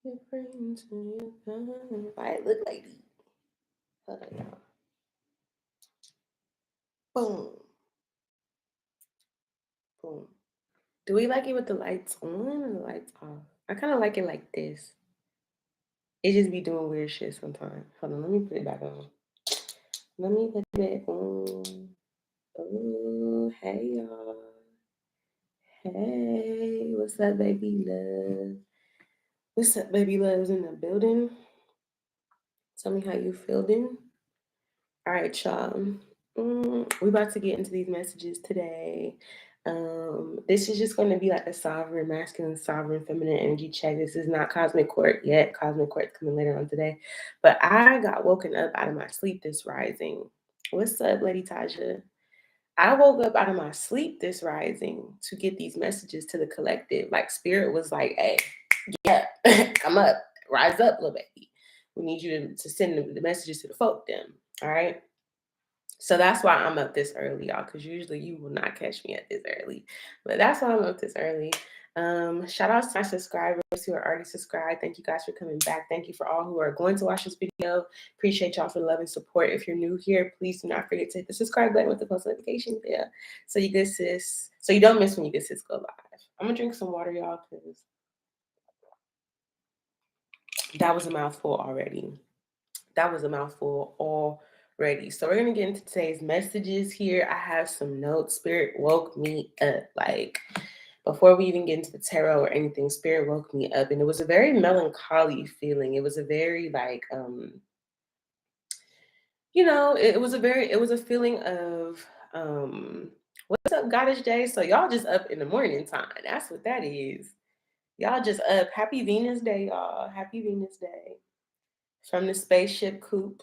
Your friends and your friends. Why it look like these? Hold on, y'all. Boom, boom. Do we like it with the lights on or the lights off? I kind of like it like this. It just be doing weird shit sometimes. Hold on, let me put it back on. Let me put it back on. Oh, hey y'all. Hey, what's up, baby love? What's up, baby loves in the building? Tell me how you feeling. All right, y'all. We about to get into these messages today. This is just going to be like a sovereign masculine, sovereign feminine energy check. This is not cosmic court yet. Cosmic court's coming later on today. But I got woken up out of my sleep this rising. What's up, Lady Taja? I woke up out of my sleep this rising to get these messages to the collective. Like spirit was like, hey, yeah, come up, rise up, little baby. We need you to send the messages to the folk them. All right. So that's why I'm up this early, y'all, because usually you will not catch me at this early. But that's why I'm up this early. Shout out to my subscribers who are already subscribed. Thank you guys for coming back. Thank you for all who are going to watch this video. Appreciate y'all for the love and support. If you're new here, please do not forget to hit the subscribe button with the post notification bell so you get sis. So you don't miss when you get sis go live. I'm gonna drink some water, y'all, because that was a mouthful already. That was a mouthful already. So we're gonna get into today's messages here. I have some notes. Spirit woke me up. Like before we even get into the tarot or anything, Spirit woke me up, and it was a very melancholy feeling. It was a very like it was a feeling of what's up, Goddess J? So y'all just up in the morning time. That's what that is. Y'all just up. Happy Venus Day, y'all. Happy Venus Day. From the spaceship coop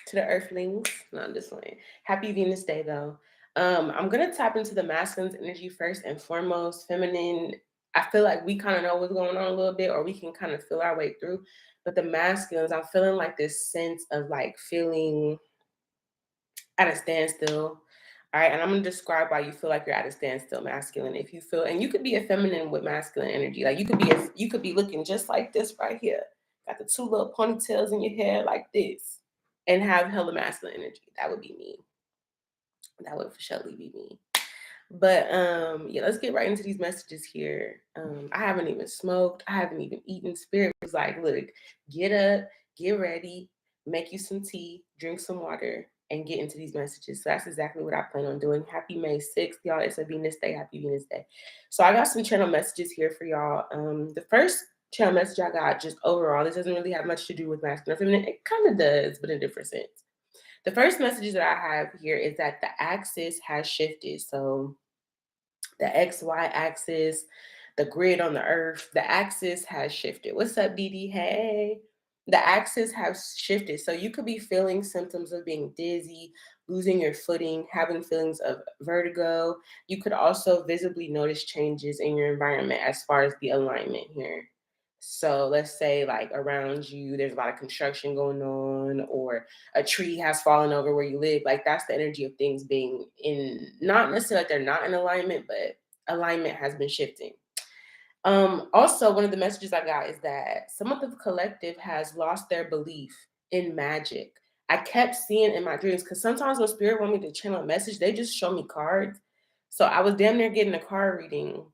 to the Earthlings. No, I'm just playing. Happy Venus Day, though. I'm gonna tap into the masculine's energy first and foremost. Feminine, I feel like we kind of know what's going on a little bit, or we can kind of feel our way through. But the masculines, I'm feeling like this sense of like feeling at a standstill. All right, and I'm gonna describe why you feel like you're at a standstill, masculine. If you feel, and you could be a feminine with masculine energy, like you could be looking just like this right here, got the two little ponytails in your hair like this, and have hella masculine energy. That would be me. That would for surely be me. But yeah, let's get right into these messages here. I haven't even smoked. I haven't even eaten. Spirit was like, look, get up, get ready, make you some tea, drink some water, and get into these messages. So that's exactly what I plan on doing. Happy May 6th, y'all. It's a Venus Day. Happy Venus Day. So I got some channel messages here for y'all. The first channel message I got, just overall, this doesn't really have much to do with masculine or feminine. It kind of does, but in a different sense. The first message that I have here is that the axis has shifted. So the XY axis, the grid on the earth, the axis has shifted. What's up, Dee? Hey. The axis has shifted. So you could be feeling symptoms of being dizzy, losing your footing, having feelings of vertigo. You could also visibly notice changes in your environment as far as the alignment here. So let's say like around you, there's a lot of construction going on, or a tree has fallen over where you live. Like that's the energy of things being in, not necessarily like they're not in alignment, but alignment has been shifting. Also, one of the messages I got is that some of the collective has lost their belief in magic. I kept seeing in my dreams, because sometimes when spirit want me to channel a message, they just show me cards. So I was damn near getting a card reading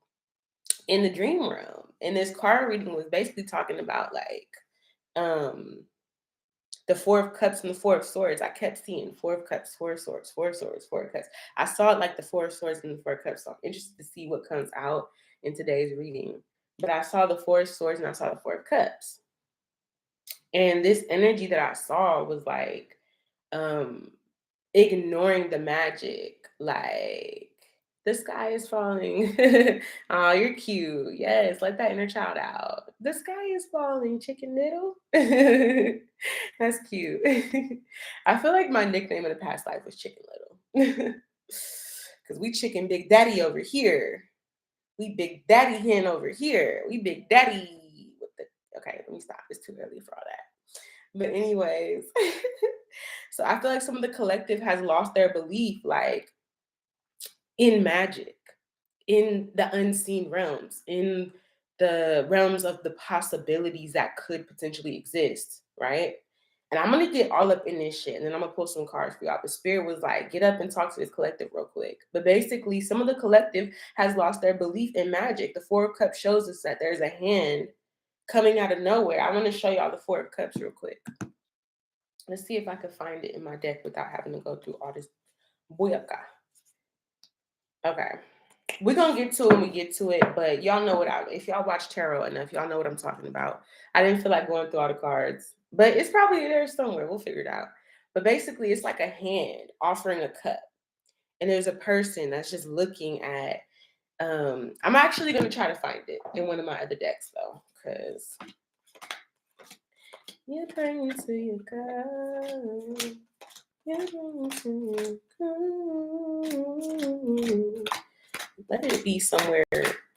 in the dream realm. And this card reading was basically talking about like um the Four of Cups and the Four of Swords. I kept seeing Four of Cups, Four of Swords, Four of Swords, Four of Cups. I saw it like the Four of Swords and the Four of Cups. So I'm interested to see what comes out in today's reading. But I saw the Four of Swords and I saw the Four of Cups. And this energy that I saw was like ignoring the magic. Like, the sky is falling. Oh, you're cute. Yes, let that inner child out. The sky is falling, Chicken Little. That's cute. I feel like my nickname in the past life was Chicken Little. Because we chicken Big Daddy over here. We Big Daddy hen over here. We Big Daddy with the. Okay, let me stop. It's too early for all that. But anyways, so I feel like some of the collective has lost their belief, like in magic, in the unseen realms, in the realms of the possibilities that could potentially exist, right? And I'm gonna get all up in this shit, and then I'm gonna pull some cards for y'all. The spirit was like, get up and talk to this collective real quick. But basically, some of the collective has lost their belief in magic. The Four of Cups shows us that there's a hand coming out of nowhere. I want to show y'all the Four of Cups real quick. Let's see if I can find it in my deck without having to go through all this booyaka. Okay. We're gonna get to it when we get to it, but y'all know if y'all watch tarot enough, y'all know what I'm talking about. I didn't feel like going through all the cards, but it's probably there somewhere. We'll figure it out. But basically, it's like a hand offering a cup, and there's a person that's just looking at. I'm actually gonna try to find it in one of my other decks though, because you're praying to your God. You're praying to your God. Let it be somewhere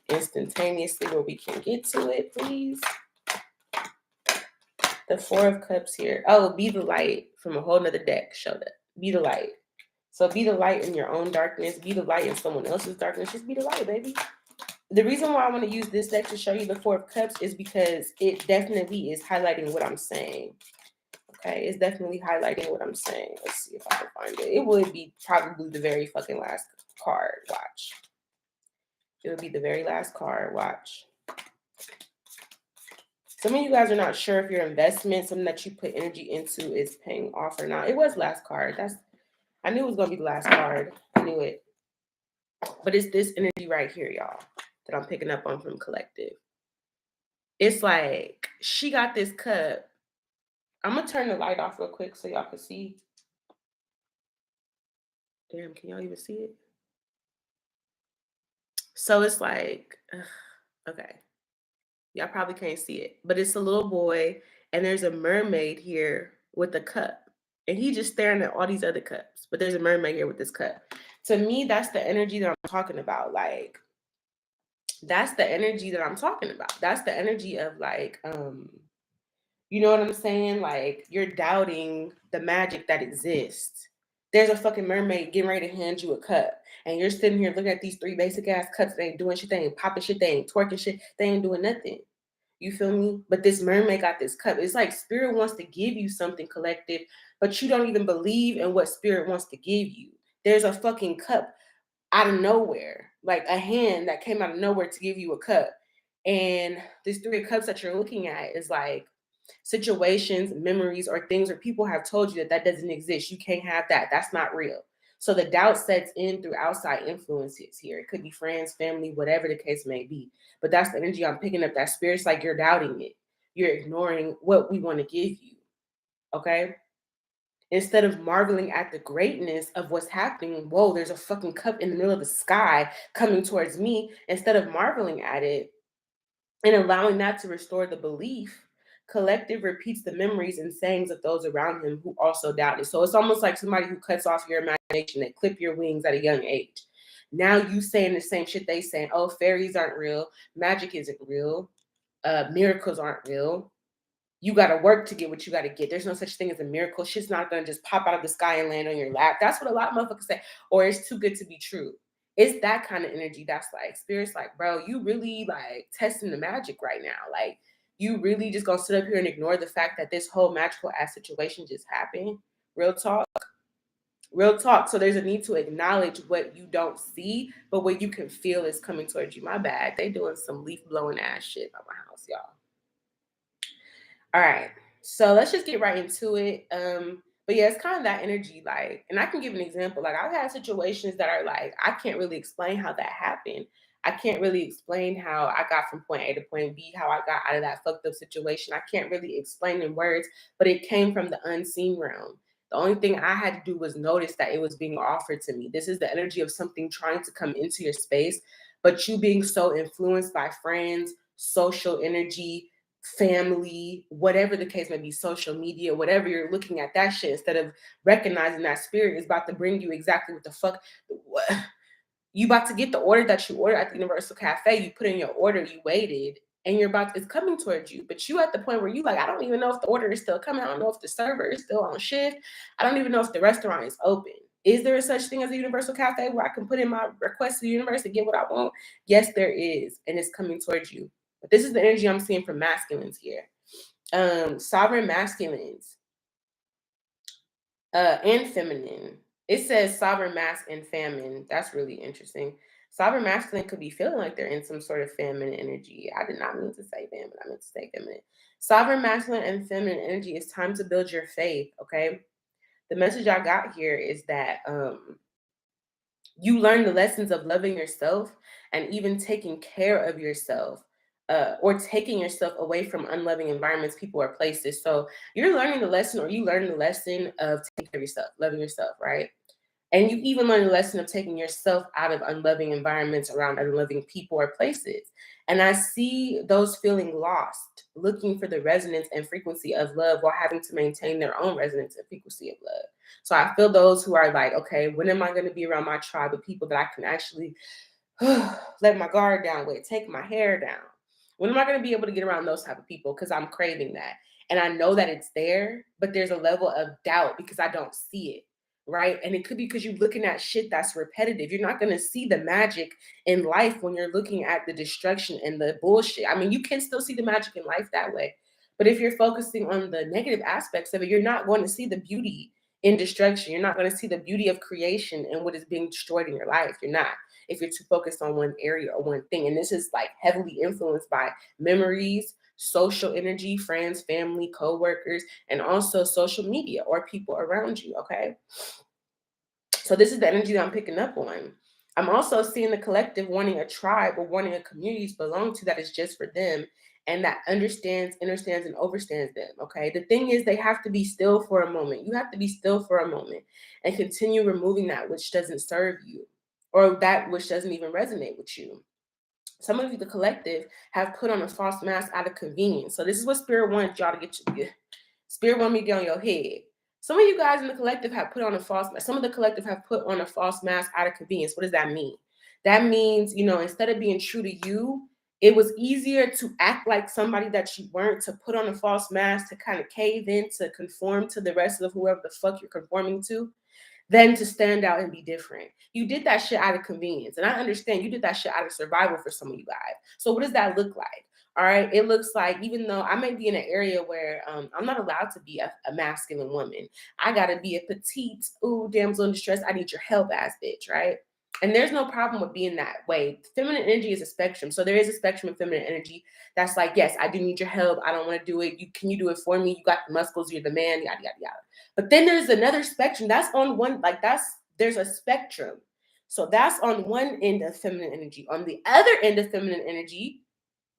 instantaneously where we can get to it, please. The Four of Cups here. Oh, be the light from a whole nother deck showed up. Be the light. So be the light in your own darkness. Be the light in someone else's darkness. Just be the light, baby. The reason why I want to use this deck to show you the Four of Cups is because it definitely is highlighting what I'm saying. Okay, it's definitely highlighting what I'm saying. Let's see if I can find it. It would be probably the very fucking last card. Watch. It would be the very last card. Watch. Some of you guys are not sure if your investment, something that you put energy into, is paying off or not. It was last card. I knew it was going to be the last card. I knew it. But it's this energy right here, y'all, that I'm picking up on from collective. It's like she got this cup. I'm going to turn the light off real quick so y'all can see. Damn, can y'all even see it? So it's like, okay. Y'all probably can't see it, but it's a little boy, and there's a mermaid here with a cup, and he's just staring at all these other cups, but there's a mermaid here with this cup. To me, that's the energy that I'm talking about. Like, that's the energy that I'm talking about. That's the energy of like, you know what I'm saying? Like, you're doubting the magic that exists. There's a fucking mermaid getting ready to hand you a cup, and you're sitting here looking at these three basic ass cups. They ain't doing shit. They ain't popping shit. They ain't twerking shit. They ain't doing nothing. You feel me? But this mermaid got this cup. It's like spirit wants to give you something collective, but you don't even believe in what spirit wants to give you. There's a fucking cup out of nowhere, like a hand that came out of nowhere to give you a cup. And these three cups that you're looking at is like situations, memories, or things where people have told you that doesn't exist. You can't have that. That's not real. So the doubt sets in through outside influences here. It could be friends, family, whatever the case may be. But that's the energy I'm picking up. That spirit's like you're doubting it. You're ignoring what we want to give you. Okay? Instead of marveling at the greatness of what's happening, whoa, there's a fucking cup in the middle of the sky coming towards me. Instead of marveling at it and allowing that to restore the belief, collective repeats the memories and sayings of those around him who also doubted. So it's almost like somebody who cuts off your imagination, they clip your wings at a young age. Now you saying the same shit they saying. Oh, fairies aren't real. Magic isn't real. Miracles aren't real. You got to work to get what you got to get. There's no such thing as a miracle. Shit's not going to just pop out of the sky and land on your lap. That's what a lot of motherfuckers say. Or it's too good to be true. It's that kind of energy that's like, spirit's like, bro, you really like testing the magic right now. Like, you really just going to sit up here and ignore the fact that this whole magical ass situation just happened? Real talk. Real talk. So there's a need to acknowledge what you don't see, but what you can feel is coming towards you. My bad. They doing some leaf blowing ass shit at my house, y'all. All right, so let's just get right into it. But yeah, it's kind of that energy, like, and I can give an example. Like, I've had situations that are like, I can't really explain how that happened. I can't really explain how I got from point A to point B, how I got out of that fucked up situation. I can't really explain in words, but it came from the unseen realm. The only thing I had to do was notice that it was being offered to me. This is the energy of something trying to come into your space, but you being so influenced by friends, social energy, family, whatever the case may be, social media, whatever you're looking at that shit, instead of recognizing that spirit is about to bring you exactly what the fuck. You about to get the order that you ordered at the Universal Cafe. You put in your order, you waited, and it's coming towards you. But you at the point where you like, I don't even know if the order is still coming. I don't know if the server is still on shift. I don't even know if the restaurant is open. Is there such thing as a Universal Cafe where I can put in my request to the universe and get what I want? Yes, there is. And it's coming towards you. But this is the energy I'm seeing from masculines here. Sovereign masculines and feminine. It says sovereign masc and feminine. That's really interesting. Sovereign masculine could be feeling like they're in some sort of feminine energy. I did not mean to say feminine. I meant to say feminine. Sovereign masculine and feminine energy. It's time to build your faith. Okay. The message I got here is that you learn the lessons of loving yourself and even taking care of yourself, or taking yourself away from unloving environments, people, or places. So you're learning the lesson, or you learn the lesson of taking care of yourself, loving yourself, right? And you even learn the lesson of taking yourself out of unloving environments around unloving people or places. And I see those feeling lost, looking for the resonance and frequency of love while having to maintain their own resonance and frequency of love. So I feel those who are like, okay, when am I going to be around my tribe of people that I can actually let my guard down with, take my hair down? When am I going to be able to get around those type of people? Because I'm craving that. And I know that it's there, but there's a level of doubt because I don't see it. Right. And it could be because you're looking at shit that's repetitive. You're not going to see the magic in life when you're looking at the destruction and the bullshit. I mean, you can still see the magic in life that way. But if you're focusing on the negative aspects of it, you're not going to see the beauty in destruction. You're not going to see the beauty of creation and what is being destroyed in your life. You're not, if you're too focused on one area or one thing. And this is like heavily influenced by memories, social energy, friends, family, co-workers, and also social media or people around you. Okay. So this is the energy that I'm picking up on. I'm also seeing the collective wanting a tribe or wanting a community to belong to that is just for them and that understands, understands, and overstands them. Okay. The thing is, they have to be still for a moment. You have to be still for a moment and continue removing that which doesn't serve you or that which doesn't even resonate with you. Some of you, the collective, have put on a false mask out of convenience. So this is what Spirit wants y'all to get. Spirit want me to get on your head. Some of you guys in the collective have put on a false mask. Some of the collective have put on a false mask out of convenience. What does that mean? That means, instead of being true to you, it was easier to act like somebody that you weren't, to put on a false mask, to kind of cave in, to conform to the rest of whoever the fuck you're conforming to, than to stand out and be different. You did that shit out of convenience. And I understand you did that shit out of survival for some of you guys. So what does that look like? All right. It looks like, even though I may be in an area where I'm not allowed to be a masculine woman, I got to be a petite, ooh, damsel in distress, I need your help ass bitch. Right. And there's no problem with being that way. Feminine energy is a spectrum. So there is a spectrum of feminine energy that's like, yes, I do need your help. I don't want to do it. Can you do it for me? You got the muscles. You're the man, yada, yada, yada. But then there's another spectrum. That's on one, there's a spectrum. So that's on one end of feminine energy. On the other end of feminine energy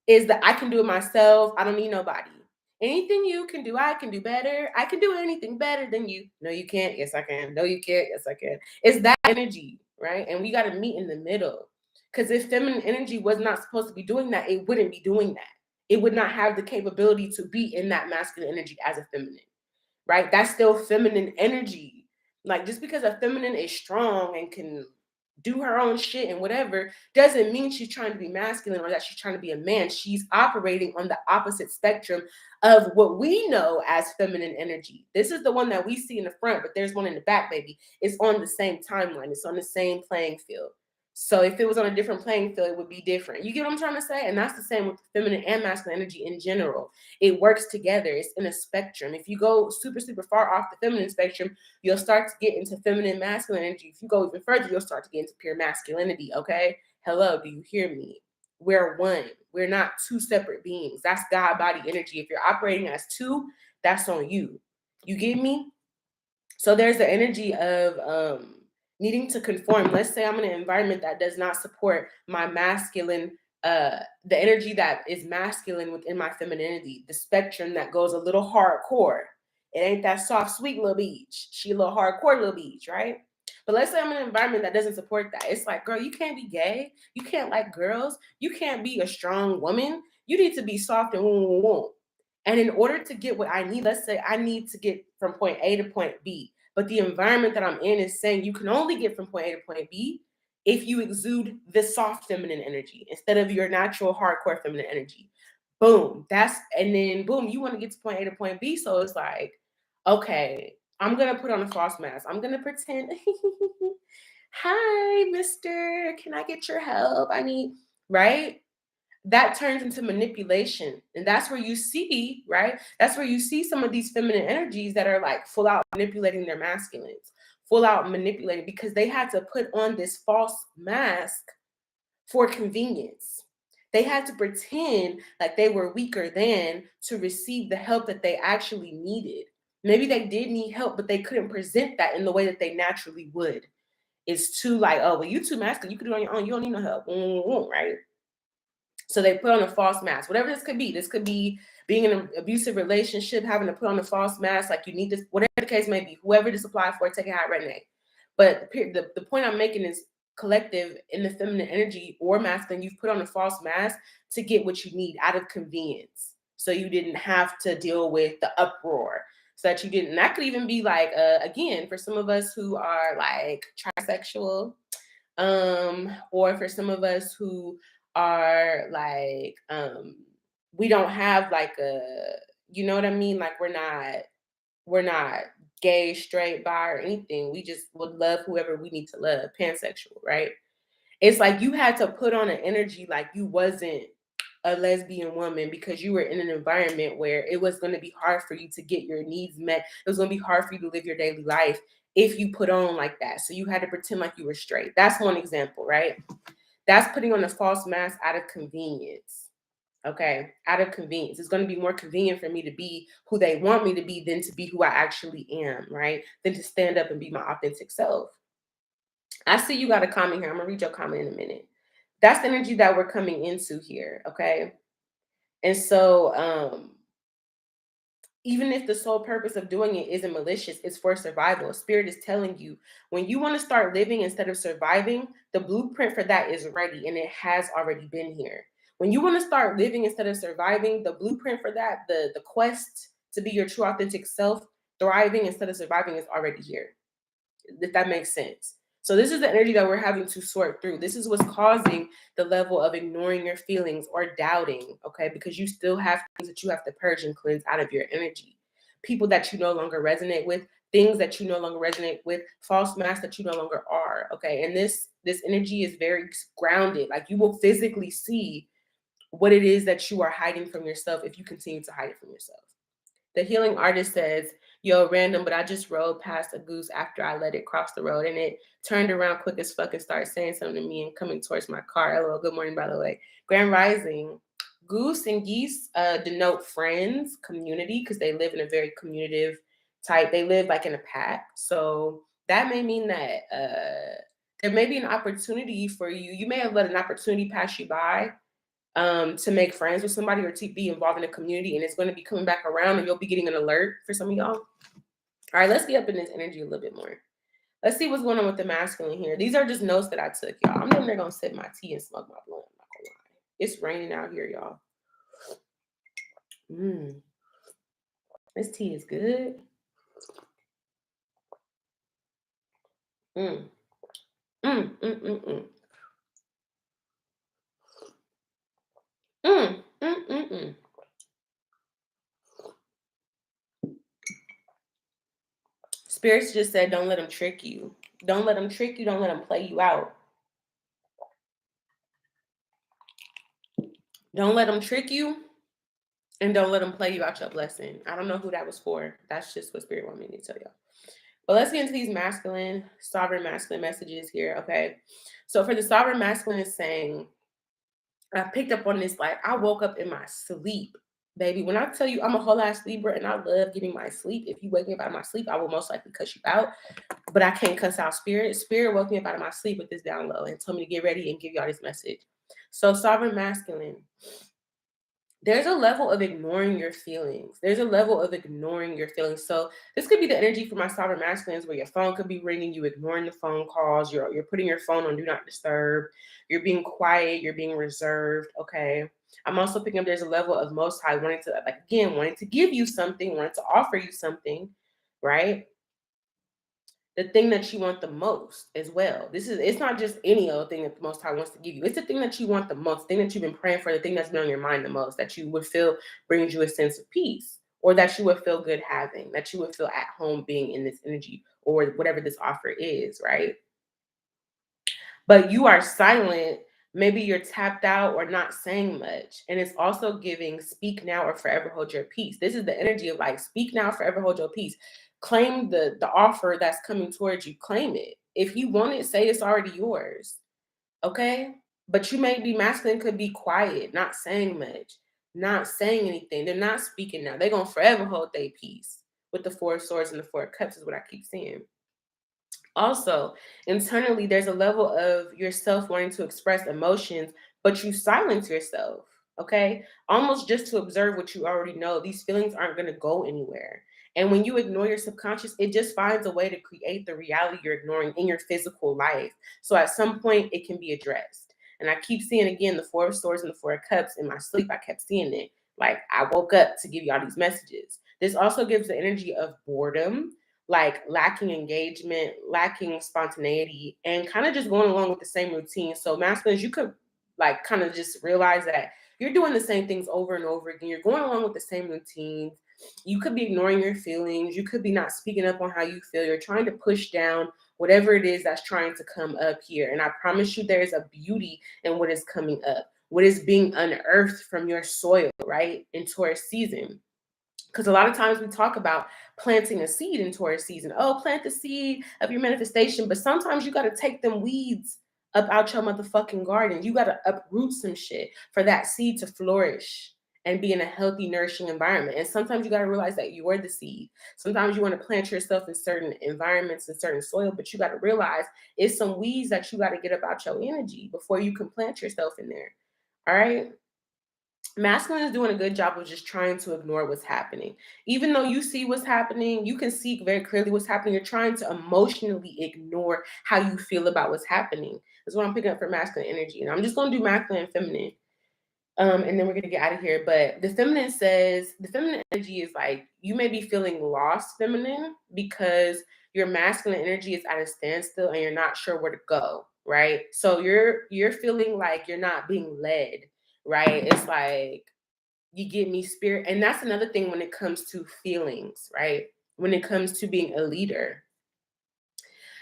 is that I can do it myself. I don't need nobody. Anything you can do, I can do better. I can do anything better than you. No, you can't. Yes, I can. No, you can't. Yes, I can. It's that energy, right? And we got to meet in the middle. Because if feminine energy was not supposed to be doing that, it wouldn't be doing that. It would not have the capability to be in that masculine energy as a feminine, right? That's still feminine energy. Like, just because a feminine is strong and can do her own shit and whatever doesn't mean she's trying to be masculine or that she's trying to be a man. She's operating on the opposite spectrum of what we know as feminine energy. This is the one that we see in the front, but there's one in the back, baby. It's on the same timeline. It's on the same playing field. So if it was on a different playing field, it would be different. You get what I'm trying to say? And that's the same with feminine and masculine energy in general. It works together. It's in a spectrum. If you go super, super far off the feminine spectrum, you'll start to get into feminine masculine energy. If you go even further, you'll start to get into pure masculinity. Okay. Hello. Do you hear me? We're one. We're not two separate beings. That's God body energy. If you're operating as two, that's on you. You get me? So there's the energy of needing to conform. Let's say I'm in an environment that does not support my masculine, the energy that is masculine within my femininity, the spectrum that goes a little hardcore. It ain't that soft, sweet little beach. She a little hardcore little beach, right? But let's say I'm in an environment that doesn't support that. It's like, girl, you can't be gay. You can't like girls. You can't be a strong woman. You need to be soft and woo, woo, woo. And in order to get what I need, let's say I need to get from point A to point B, but the environment that I'm in is saying you can only get from point A to point B if you exude the soft feminine energy instead of your natural hardcore feminine energy. Boom. And then boom, you want to get to point A to point B. So it's like, okay, I'm going to put on a false mask. I'm going to pretend, hi, mister, can I get your help? I need, right? that turns into manipulation. And that's where you see, right? That's where you see some of these feminine energies that are like full out manipulating their masculines, full out manipulating because they had to put on this false mask for convenience. They had to pretend like they were weaker than to receive the help that they actually needed. Maybe they did need help, but they couldn't present that in the way that they naturally would. It's too like, oh, well, you too masculine. You can do it on your own. You don't need no help, right? So they put on a false mask. Whatever this could be. This could be being in an abusive relationship, having to put on a false mask. Like you need this, whatever the case may be. Whoever this applies for, take it how it resonates. But the point I'm making is collective in the feminine energy or masculine, you've put on a false mask to get what you need out of convenience. So you didn't have to deal with the uproar. So that you didn't. That could even be like, again, for some of us who are like trisexual, or for some of us who are like, we don't have like a, you know what I mean? Like we're not gay, straight, bi, or anything. We just would love whoever we need to love, pansexual, right? It's like you had to put on an energy like you wasn't a lesbian woman because you were in an environment where it was going to be hard for you to get your needs met. It was going to be hard for you to live your daily life if you put on like that. So you had to pretend like you were straight. That's one example, right? That's putting on a false mask out of convenience. Okay, out of convenience. It's going to be more convenient for me to be who they want me to be than to be who I actually am, right? Than to stand up and be my authentic self. I see you got a comment here. I'm going to read your comment in a minute. That's the energy that we're coming into here, okay? And so, even if the sole purpose of doing it isn't malicious, it's for survival. Spirit is telling you when you want to start living instead of surviving, the blueprint for that is ready and it has already been here. When you want to start living instead of surviving, the blueprint for that, the quest to be your true authentic self, thriving instead of surviving is already here. If that makes sense. So this is the energy that we're having to sort through. This is what's causing the level of ignoring your feelings or doubting, okay? Because you still have things that you have to purge and cleanse out of your energy. People that you no longer resonate with, things that you no longer resonate with, false masks that you no longer are, okay? And this energy is very grounded. Like you will physically see what it is that you are hiding from yourself if you continue to hide it from yourself. The healing artist says, yo, random, but I just rode past a goose after I let it cross the road and it turned around quick as fuck and started saying something to me and coming towards my car. Hello, good morning, by the way. Grand Rising. Goose and geese denote friends, community, because they live in a very communicative type. They live like in a pack. So that may mean that there may be an opportunity for you. You may have let an opportunity pass you by to make friends with somebody or to be involved in a community, and it's going to be coming back around and you'll be getting an alert for some of y'all. All right, let's get up in this energy a little bit more. Let's see what's going on with the masculine here. These are just notes that I took, y'all. I'm not going to sip my tea and smoke my blunt. I'm not gonna lie. It's raining out here, y'all. This tea is good. Mm. Mm, mm, mm, mm. Mm, mm, mm, mm. Spirits just said, don't let them trick you. Don't let them trick you. Don't let them play you out. Don't let them trick you. And don't let them play you out your blessing. I don't know who that was for. That's just what Spirit wanted me to tell y'all. But let's get into these masculine, sovereign masculine messages here, okay? So for the sovereign masculine is saying, I picked up on this, like, I woke up in my sleep, baby. When I tell you I'm a whole ass Libra and I love getting my sleep, if you wake me up out of my sleep, I will most likely cuss you out. But I can't cuss out Spirit. Spirit woke me up out of my sleep with this download and told me to get ready and give y'all this message. So sovereign masculine, there's a level of ignoring your feelings. There's a level of ignoring your feelings. So this could be the energy for my sovereign masculines where your phone could be ringing, you ignoring the phone calls, you're putting your phone on do not disturb, you're being quiet, you're being reserved. Okay. I'm also picking up there's a level of most high wanting to, like, again, wanting to give you something, wanting to offer you something, right? The thing that you want the most as well. It's not just any other thing that the Most High wants to give you. It's the thing that you want the most, the thing that you've been praying for, the thing that's been on your mind the most, that you would feel brings you a sense of peace, or that you would feel good having, that you would feel at home being in this energy, or whatever this offer is, right? But you are silent Maybe you're tapped out or not saying much. And it's also giving speak now or forever hold your peace. This is the energy of like speak now, forever hold your peace. Claim the offer that's coming towards you. Claim it. If you want it, say it's already yours. Okay? But you may be masculine, could be quiet, not saying much, not saying anything. They're not speaking now. They're gonna forever hold their peace. With the Four of Swords and the Four of Cups is what I keep saying. Also, internally, there's a level of yourself wanting to express emotions, but you silence yourself, okay? Almost just to observe what you already know. These feelings aren't going to go anywhere. And when you ignore your subconscious, it just finds a way to create the reality you're ignoring in your physical life. So at some point, it can be addressed. And I keep seeing again the Four of Swords and the Four of Cups in my sleep. I kept seeing it. Like I woke up to give you all these messages. This also gives the energy of boredom, like lacking engagement, lacking spontaneity, and kind of just going along with the same routine. So masculines, you could like kind of just realize that you're doing the same things over and over again. You're going along with the same routines. You could be ignoring your feelings. You could be not speaking up on how you feel. You're trying to push down whatever it is that's trying to come up here. And I promise you, there is a beauty in what is coming up, what is being unearthed from your soil, right? In Taurus season. Because a lot of times we talk about planting a seed in Taurus season. Oh, plant the seed of your manifestation. But sometimes you got to take them weeds up out your motherfucking garden. You got to uproot some shit for that seed to flourish and be in a healthy, nourishing environment. And sometimes you got to realize that you are the seed. Sometimes you want to plant yourself in certain environments and certain soil, but you got to realize it's some weeds that you got to get up out your energy before you can plant yourself in there. All right. Masculine is doing a good job of just trying to ignore what's happening. Even though you see what's happening, you can see very clearly what's happening. You're trying to emotionally ignore how you feel about what's happening. That's what I'm picking up for masculine energy. And I'm just going to do masculine and feminine. And then we're going to get out of here. But the feminine says, the feminine energy is like, you may be feeling lost, feminine, because your masculine energy is at a standstill and you're not sure where to go, right? So you're feeling like you're not being led, right? It's like, you get me, spirit. And that's another thing when it comes to feelings, right? When it comes to being a leader.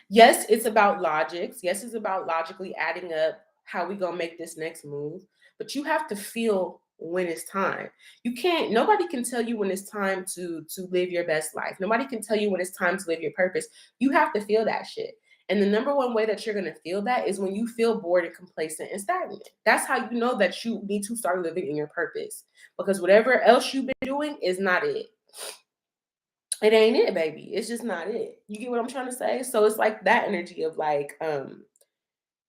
Yes, it's about logics. Yes, it's about logically adding up how we gonna make this next move. But you have to feel when it's time. You can't, nobody can tell you when it's time to live your best life. Nobody can tell you when it's time to live your purpose. You have to feel that shit. And the number one way that you're gonna feel that is when you feel bored and complacent and stagnant. That's how you know that you need to start living in your purpose. Because whatever else you've been doing is not it. It ain't it, baby. It's just not it. You get what I'm trying to say? So it's like that energy of like,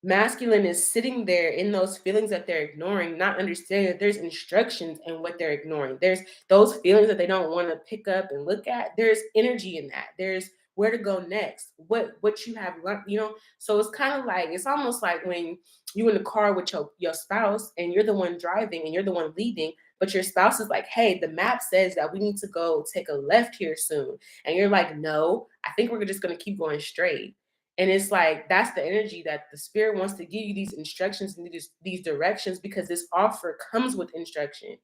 masculine is sitting there in those feelings that they're ignoring, not understanding that there's instructions in what they're ignoring. There's those feelings that they don't want to pick up and look at. There's energy in that. There's where to go next, what you have learned, you know. So it's kind of like, it's almost like when you in the car with your spouse and you're the one driving and you're the one leading, but your spouse is like, hey, the map says that we need to go take a left here soon. And you're like, no, I think we're just going to keep going straight. And it's like, that's the energy that the spirit wants to give you, these instructions and these directions, because this offer comes with instruction.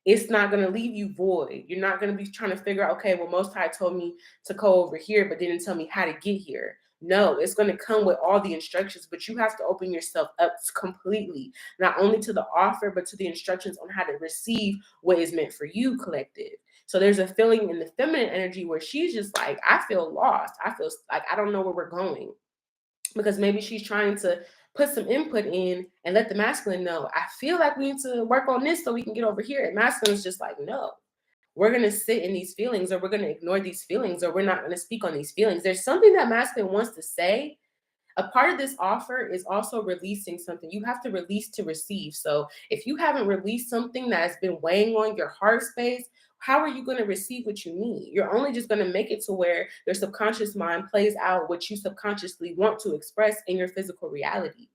It's not going to leave you void. You're not going to be trying to figure out, okay, well, Most High told me to go over here, but didn't tell me how to get here. No, it's going to come with all the instructions, but you have to open yourself up completely, not only to the offer, but to the instructions on how to receive what is meant for you, collective. So there's a feeling in the feminine energy where she's just like, I feel lost. I feel like I don't know where we're going, because maybe she's trying to put some input in and let the masculine know, I feel like we need to work on this so we can get over here. And masculine's just like, no, we're going to sit in these feelings, or we're going to ignore these feelings, or we're not going to speak on these feelings. There's something that masculine wants to say. A part of this offer is also releasing something. You have to release to receive. So if you haven't released something that has been weighing on your heart space, how are you going to receive what you need? You're only just going to make it to where your subconscious mind plays out what you subconsciously want to express in your physical reality.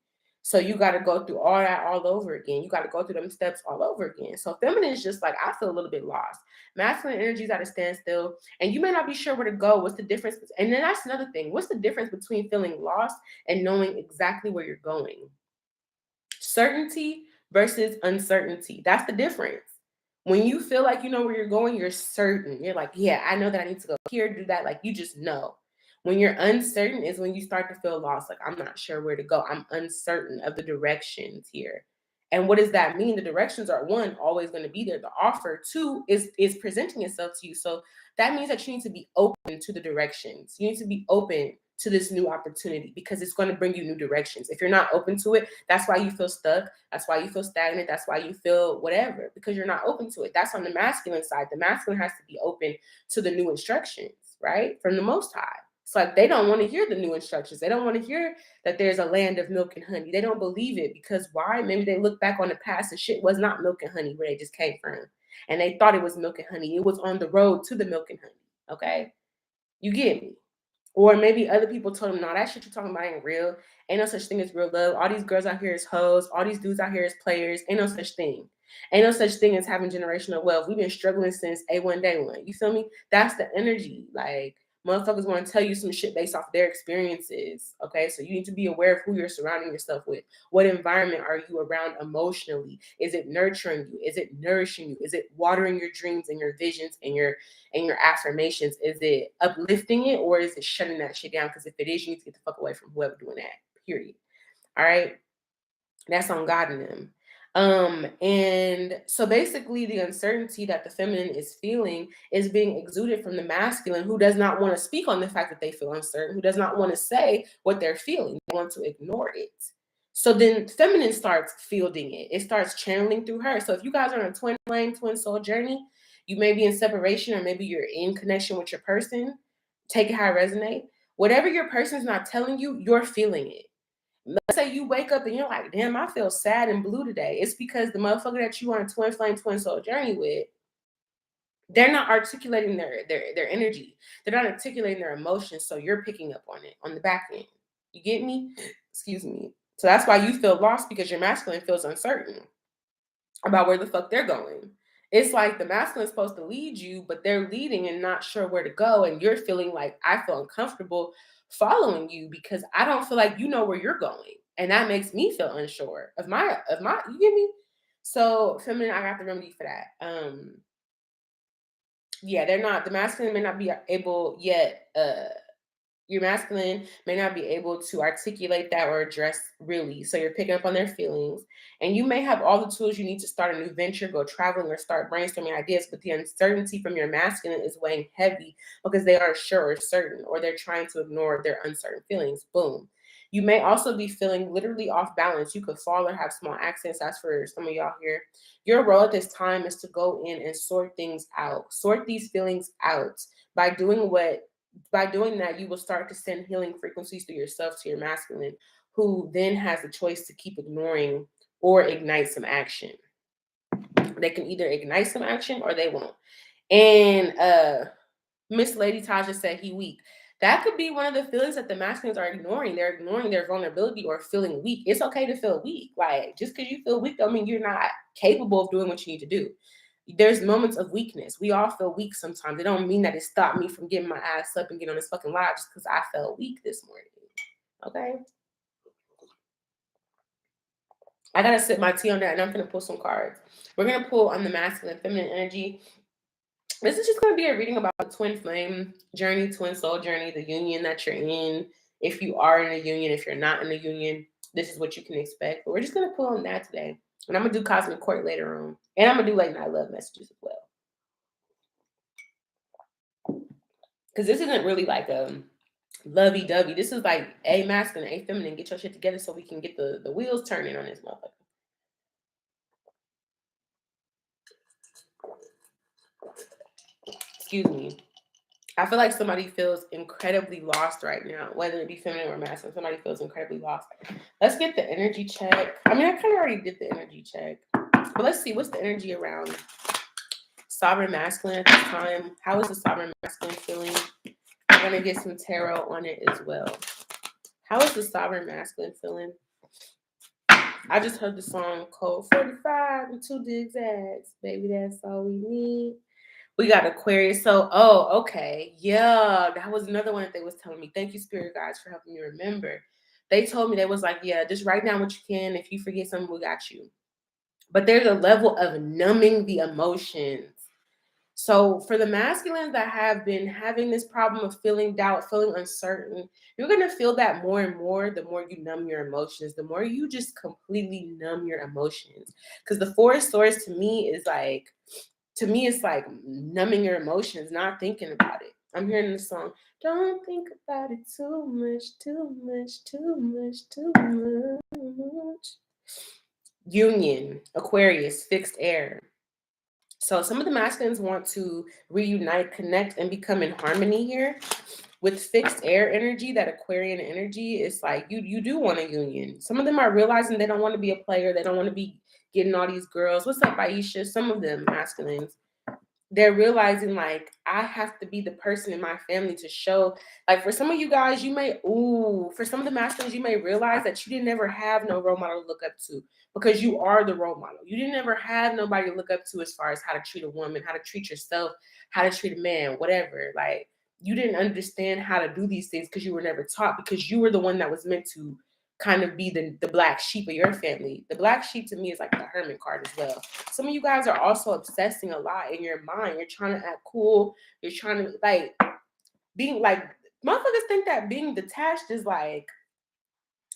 So you got to go through all that all over again. You got to go through them steps all over again. So feminine is just like, I feel a little bit lost. Masculine energy is at a standstill, and you may not be sure where to go. What's the difference? And then that's another thing. What's the difference between feeling lost and knowing exactly where you're going? Certainty versus uncertainty. That's the difference. When you feel like you know where you're going, you're certain. You're like, yeah, I know that I need to go here, do that. Like, you just know. When you're uncertain is when you start to feel lost. Like, I'm not sure where to go. I'm uncertain of the directions here. And what does that mean? The directions are, one, always going to be there. The offer, two, is presenting itself to you. So that means that you need to be open to the directions. You need to be open to this new opportunity because it's going to bring you new directions. If you're not open to it, that's why you feel stuck. That's why you feel stagnant. That's why you feel whatever, because you're not open to it. That's on the masculine side. The masculine has to be open to the new instructions, right? From the Most High. It's like they don't want to hear the new instructions. They don't want to hear that there's a land of milk and honey. They don't believe it because why? Maybe they look back on the past and shit was not milk and honey where they just came from. And they thought it was milk and honey. It was on the road to the milk and honey. Okay? You get me? Or maybe other people told them, no, that shit you're talking about ain't real. Ain't no such thing as real love. All these girls out here is hoes. All these dudes out here is players. Ain't no such thing. Ain't no such thing as having generational wealth. We've been struggling since A1 day one. You feel me? That's the energy. Like, motherfuckers want to tell you some shit based off their experiences. Okay, so you need to be aware of who you're surrounding yourself with. What environment are you around emotionally? Is it nurturing you? Is it nourishing you? Is it watering your dreams and your visions and your affirmations? Is it uplifting it, or is it shutting that shit down? Because if it is, you need to get the fuck away from whoever doing that. Period. All right, that's on God and them. And so basically the uncertainty that the feminine is feeling is being exuded from the masculine, who does not want to speak on the fact that they feel uncertain, who does not want to say what they're feeling. They want to ignore it. So then feminine starts fielding it. It starts channeling through her. So if you guys are on a twin flame, twin soul journey, you may be in separation or maybe you're in connection with your person. Take it how it resonates. Whatever your person's not telling you, you're feeling it. Let's say you wake up and you're like, damn, I feel sad and blue today. It's because the motherfucker that you on a twin flame, twin soul journey with, they're not articulating their energy. They're not articulating their emotions. So you're picking up on it on the back end. You get me? Excuse me. So that's why you feel lost, because your masculine feels uncertain about where the fuck they're going. It's like the masculine is supposed to lead you, but they're leading and not sure where to go. And you're feeling like, I feel uncomfortable following you because I don't feel like you know where you're going. And that makes me feel unsure of my, you get me? So feminine, I got the remedy for that. Yeah, the masculine may not be able yet, your masculine may not be able to articulate that or address really. So you're picking up on their feelings, and you may have all the tools you need to start a new venture, go traveling, or start brainstorming ideas. But the uncertainty from your masculine is weighing heavy because they aren't sure or certain, or they're trying to ignore their uncertain feelings. Boom. You may also be feeling literally off balance. You could fall or have small accidents. That's for some of y'all here. Your role at this time is to go in and sort things out, sort these feelings out. By doing that, you will start to send healing frequencies through yourself to your masculine, who then has the choice to keep ignoring or ignite some action. They can either ignite some action or they won't. And Miss Lady Tasha said he weak. That could be one of the feelings that the masculines are ignoring. They're ignoring their vulnerability or feeling weak. It's okay to feel weak. Like, just because you feel weak don't mean you're not capable of doing what you need to do. There's moments of weakness. We all feel weak sometimes. It don't mean that it stopped me from getting my ass up and getting on this fucking live just because I felt weak this morning. Okay? I gotta sip my tea on that, and I'm gonna pull some cards. We're gonna pull on the masculine and feminine energy. This is just gonna be a reading about the twin flame journey, twin soul journey, the union that you're in. If you are in a union, if you're not in a union, this is what you can expect. But we're just gonna pull on that today. And I'm gonna do cosmic court later on. And I'm gonna do late night love messages as well. Because this isn't really like a lovey-dovey. This is like a masculine, a feminine. Get your shit together so we can get the wheels turning on this motherfucker. Excuse me. I feel like somebody feels incredibly lost right now, whether it be feminine or masculine. Somebody feels incredibly lost. Let's get the energy check. I mean, I kind of already did the energy check. But let's see. What's the energy around sovereign masculine at this time? How is the sovereign masculine feeling? I'm going to get some tarot on it as well. How is the sovereign masculine feeling? I just heard the song Code 45 and 2 digs ass. Baby, that's all we need. We got Aquarius. So, okay. Yeah, that was another one that they was telling me. Thank you, Spirit Guides, for helping me remember. They told me, they was like, yeah, just write down what you can. If you forget something, we got you. But there's a level of numbing the emotions. So for the masculines that have been having this problem of feeling doubt, feeling uncertain, you're going to feel that more and more the more you numb your emotions, the more you just completely numb your emotions. Because the Four of Swords to me, it's like numbing your emotions, not thinking about it. I'm hearing the song, don't think about it too much, too much, too much, too much. Union, Aquarius, fixed air. So some of the masculines want to reunite, connect, and become in harmony here. With fixed air energy, that Aquarian energy, it's like you do want a union. Some of them are realizing they don't want to be a player. They don't want to be getting all these girls. What's up, Aisha? Some of them masculines, they're realizing like I have to be the person in my family to show. Like for some of you guys, for some of the masculines, you may realize that you didn't ever have no role model to look up to because you are the role model. You didn't ever have nobody to look up to as far as how to treat a woman, how to treat yourself, how to treat a man, whatever. Like you didn't understand how to do these things because you were never taught, because you were the one that was meant to kind of be the black sheep of your family. The black sheep to me is like the hermit card as well. Some of you guys are also obsessing a lot in your mind. You're trying to act cool. You're trying to like being like, motherfuckers think that being detached is like,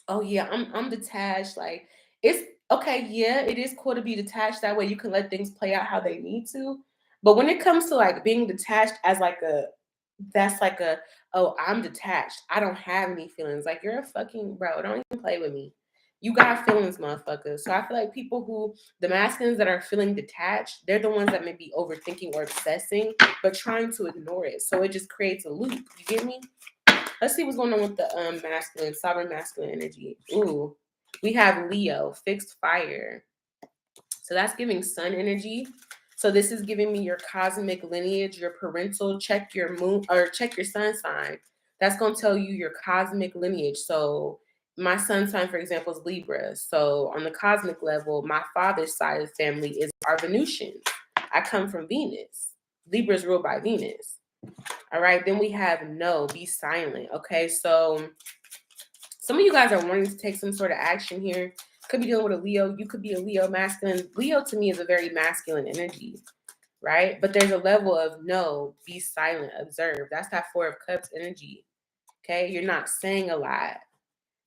oh yeah, I'm detached. Like it's okay, yeah, it is cool to be detached. That way you can let things play out how they need to. But when it comes to like being detached as like that's like a, oh, I'm detached, I don't have any feelings. Like you're a fucking bro, don't even play with me. You got feelings, motherfuckers. So I feel like people who, the masculines that are feeling detached, they're the ones that may be overthinking or obsessing, but trying to ignore it. So it just creates a loop. You get me? Let's see what's going on with the masculine, sovereign masculine energy. Ooh, we have Leo, fixed fire. So that's giving sun energy. So this is giving me your cosmic lineage, your parental, check your moon or check your sun sign. That's going to tell you your cosmic lineage. So my sun sign, for example, is Libra. So on the cosmic level, my father's side of the family is our Venusians. I come from Venus. Libra is ruled by Venus. All right. Then we have no, be silent. Okay. So some of you guys are wanting to take some sort of action here. Could be dealing with a Leo. You could be a Leo masculine. Leo to me is a very masculine energy, right? But there's a level of no, be silent, observe. That's that Four of Cups energy. Okay. You're not saying a lot.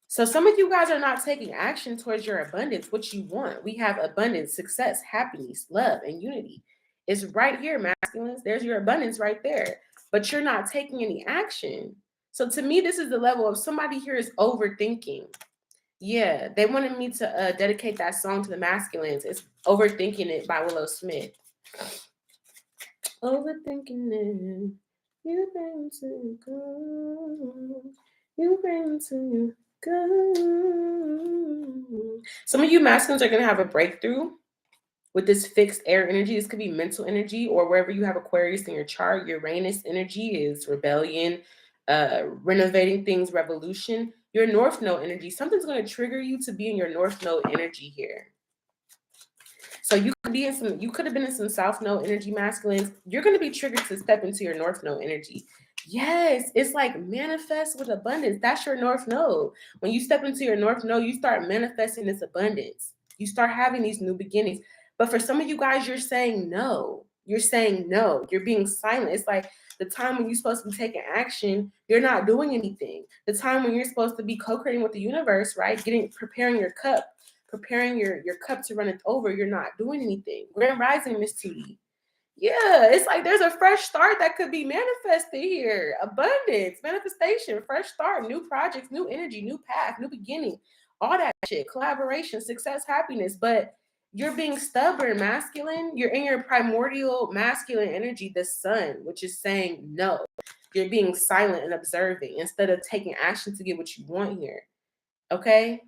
So some of you guys are not taking action towards your abundance, what you want. We have abundance, success, happiness, love, and unity. It's right here, masculines. There's your abundance right there. But you're not taking any action. So to me, this is the level of somebody here is overthinking. Yeah, they wanted me to dedicate that song to the masculines. It's Overthinking It by Willow Smith. Overthinking it. You bring to go. You bring to go. Some of you masculines are going to have a breakthrough with this fixed air energy. This could be mental energy, or wherever you have Aquarius in your chart, Uranus energy is rebellion, renovating things, revolution. Your North Node energy, something's going to trigger you to be in your North Node energy here. So you could have been in some South Node energy masculines. You're going to be triggered to step into your North Node energy. Yes, it's like manifest with abundance. That's your North Node. When you step into your North Node, you start manifesting this abundance. You start having these new beginnings. But for some of you guys, you're saying no. You're saying no. You're being silent. It's like the time when you're supposed to be taking action, you're not doing anything. The time when you're supposed to be co-creating with the universe, right? Preparing your cup, preparing your cup to run it over, you're not doing anything. Grand Rising, Miss Tootie. Yeah, it's like there's a fresh start that could be manifested here. Abundance, manifestation, fresh start, new projects, new energy, new path, new beginning, all that shit, collaboration, success, happiness. But you're being stubborn, masculine. You're in your primordial masculine energy, the sun, which is saying no. You're being silent and observing instead of taking action to get what you want here. Okay?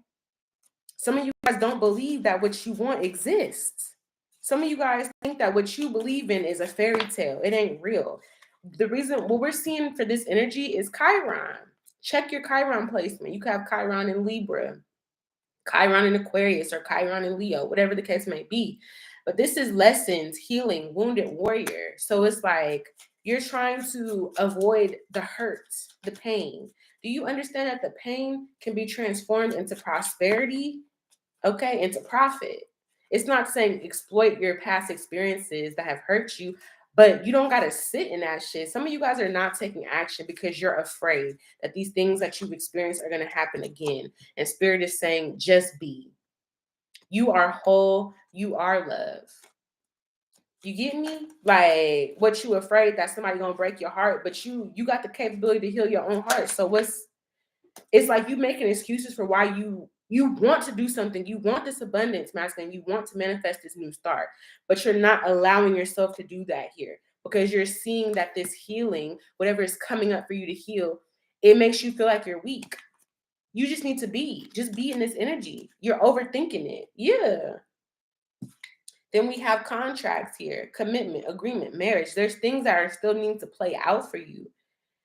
Some of you guys don't believe that what you want exists. Some of you guys think that what you believe in is a fairy tale. It ain't real. The reason what we're seeing for this energy is Chiron. Check your Chiron placement. You could have Chiron in Libra, Chiron in Aquarius, or Chiron in Leo, whatever the case may be. But this is lessons, healing, wounded warrior. So it's like you're trying to avoid the hurt, the pain. Do you understand that the pain can be transformed into prosperity? Okay, into profit. It's not saying exploit your past experiences that have hurt you. But you don't got to sit in that shit. Some of you guys are not taking action because you're afraid that these things that you've experienced are going to happen again. And Spirit is saying, just be. You are whole. You are love. You get me? Like, what you afraid that somebody going to break your heart, but you got the capability to heal your own heart. So it's like you making excuses for why you want to do something. You want this abundance, masculine. You want to manifest this new start, but you're not allowing yourself to do that here because you're seeing that this healing, whatever is coming up for you to heal, it makes you feel like you're weak. You just need to just be in this energy. You're overthinking it. Yeah. Then we have contracts here, commitment, agreement, marriage. There's things that are still needing to play out for you.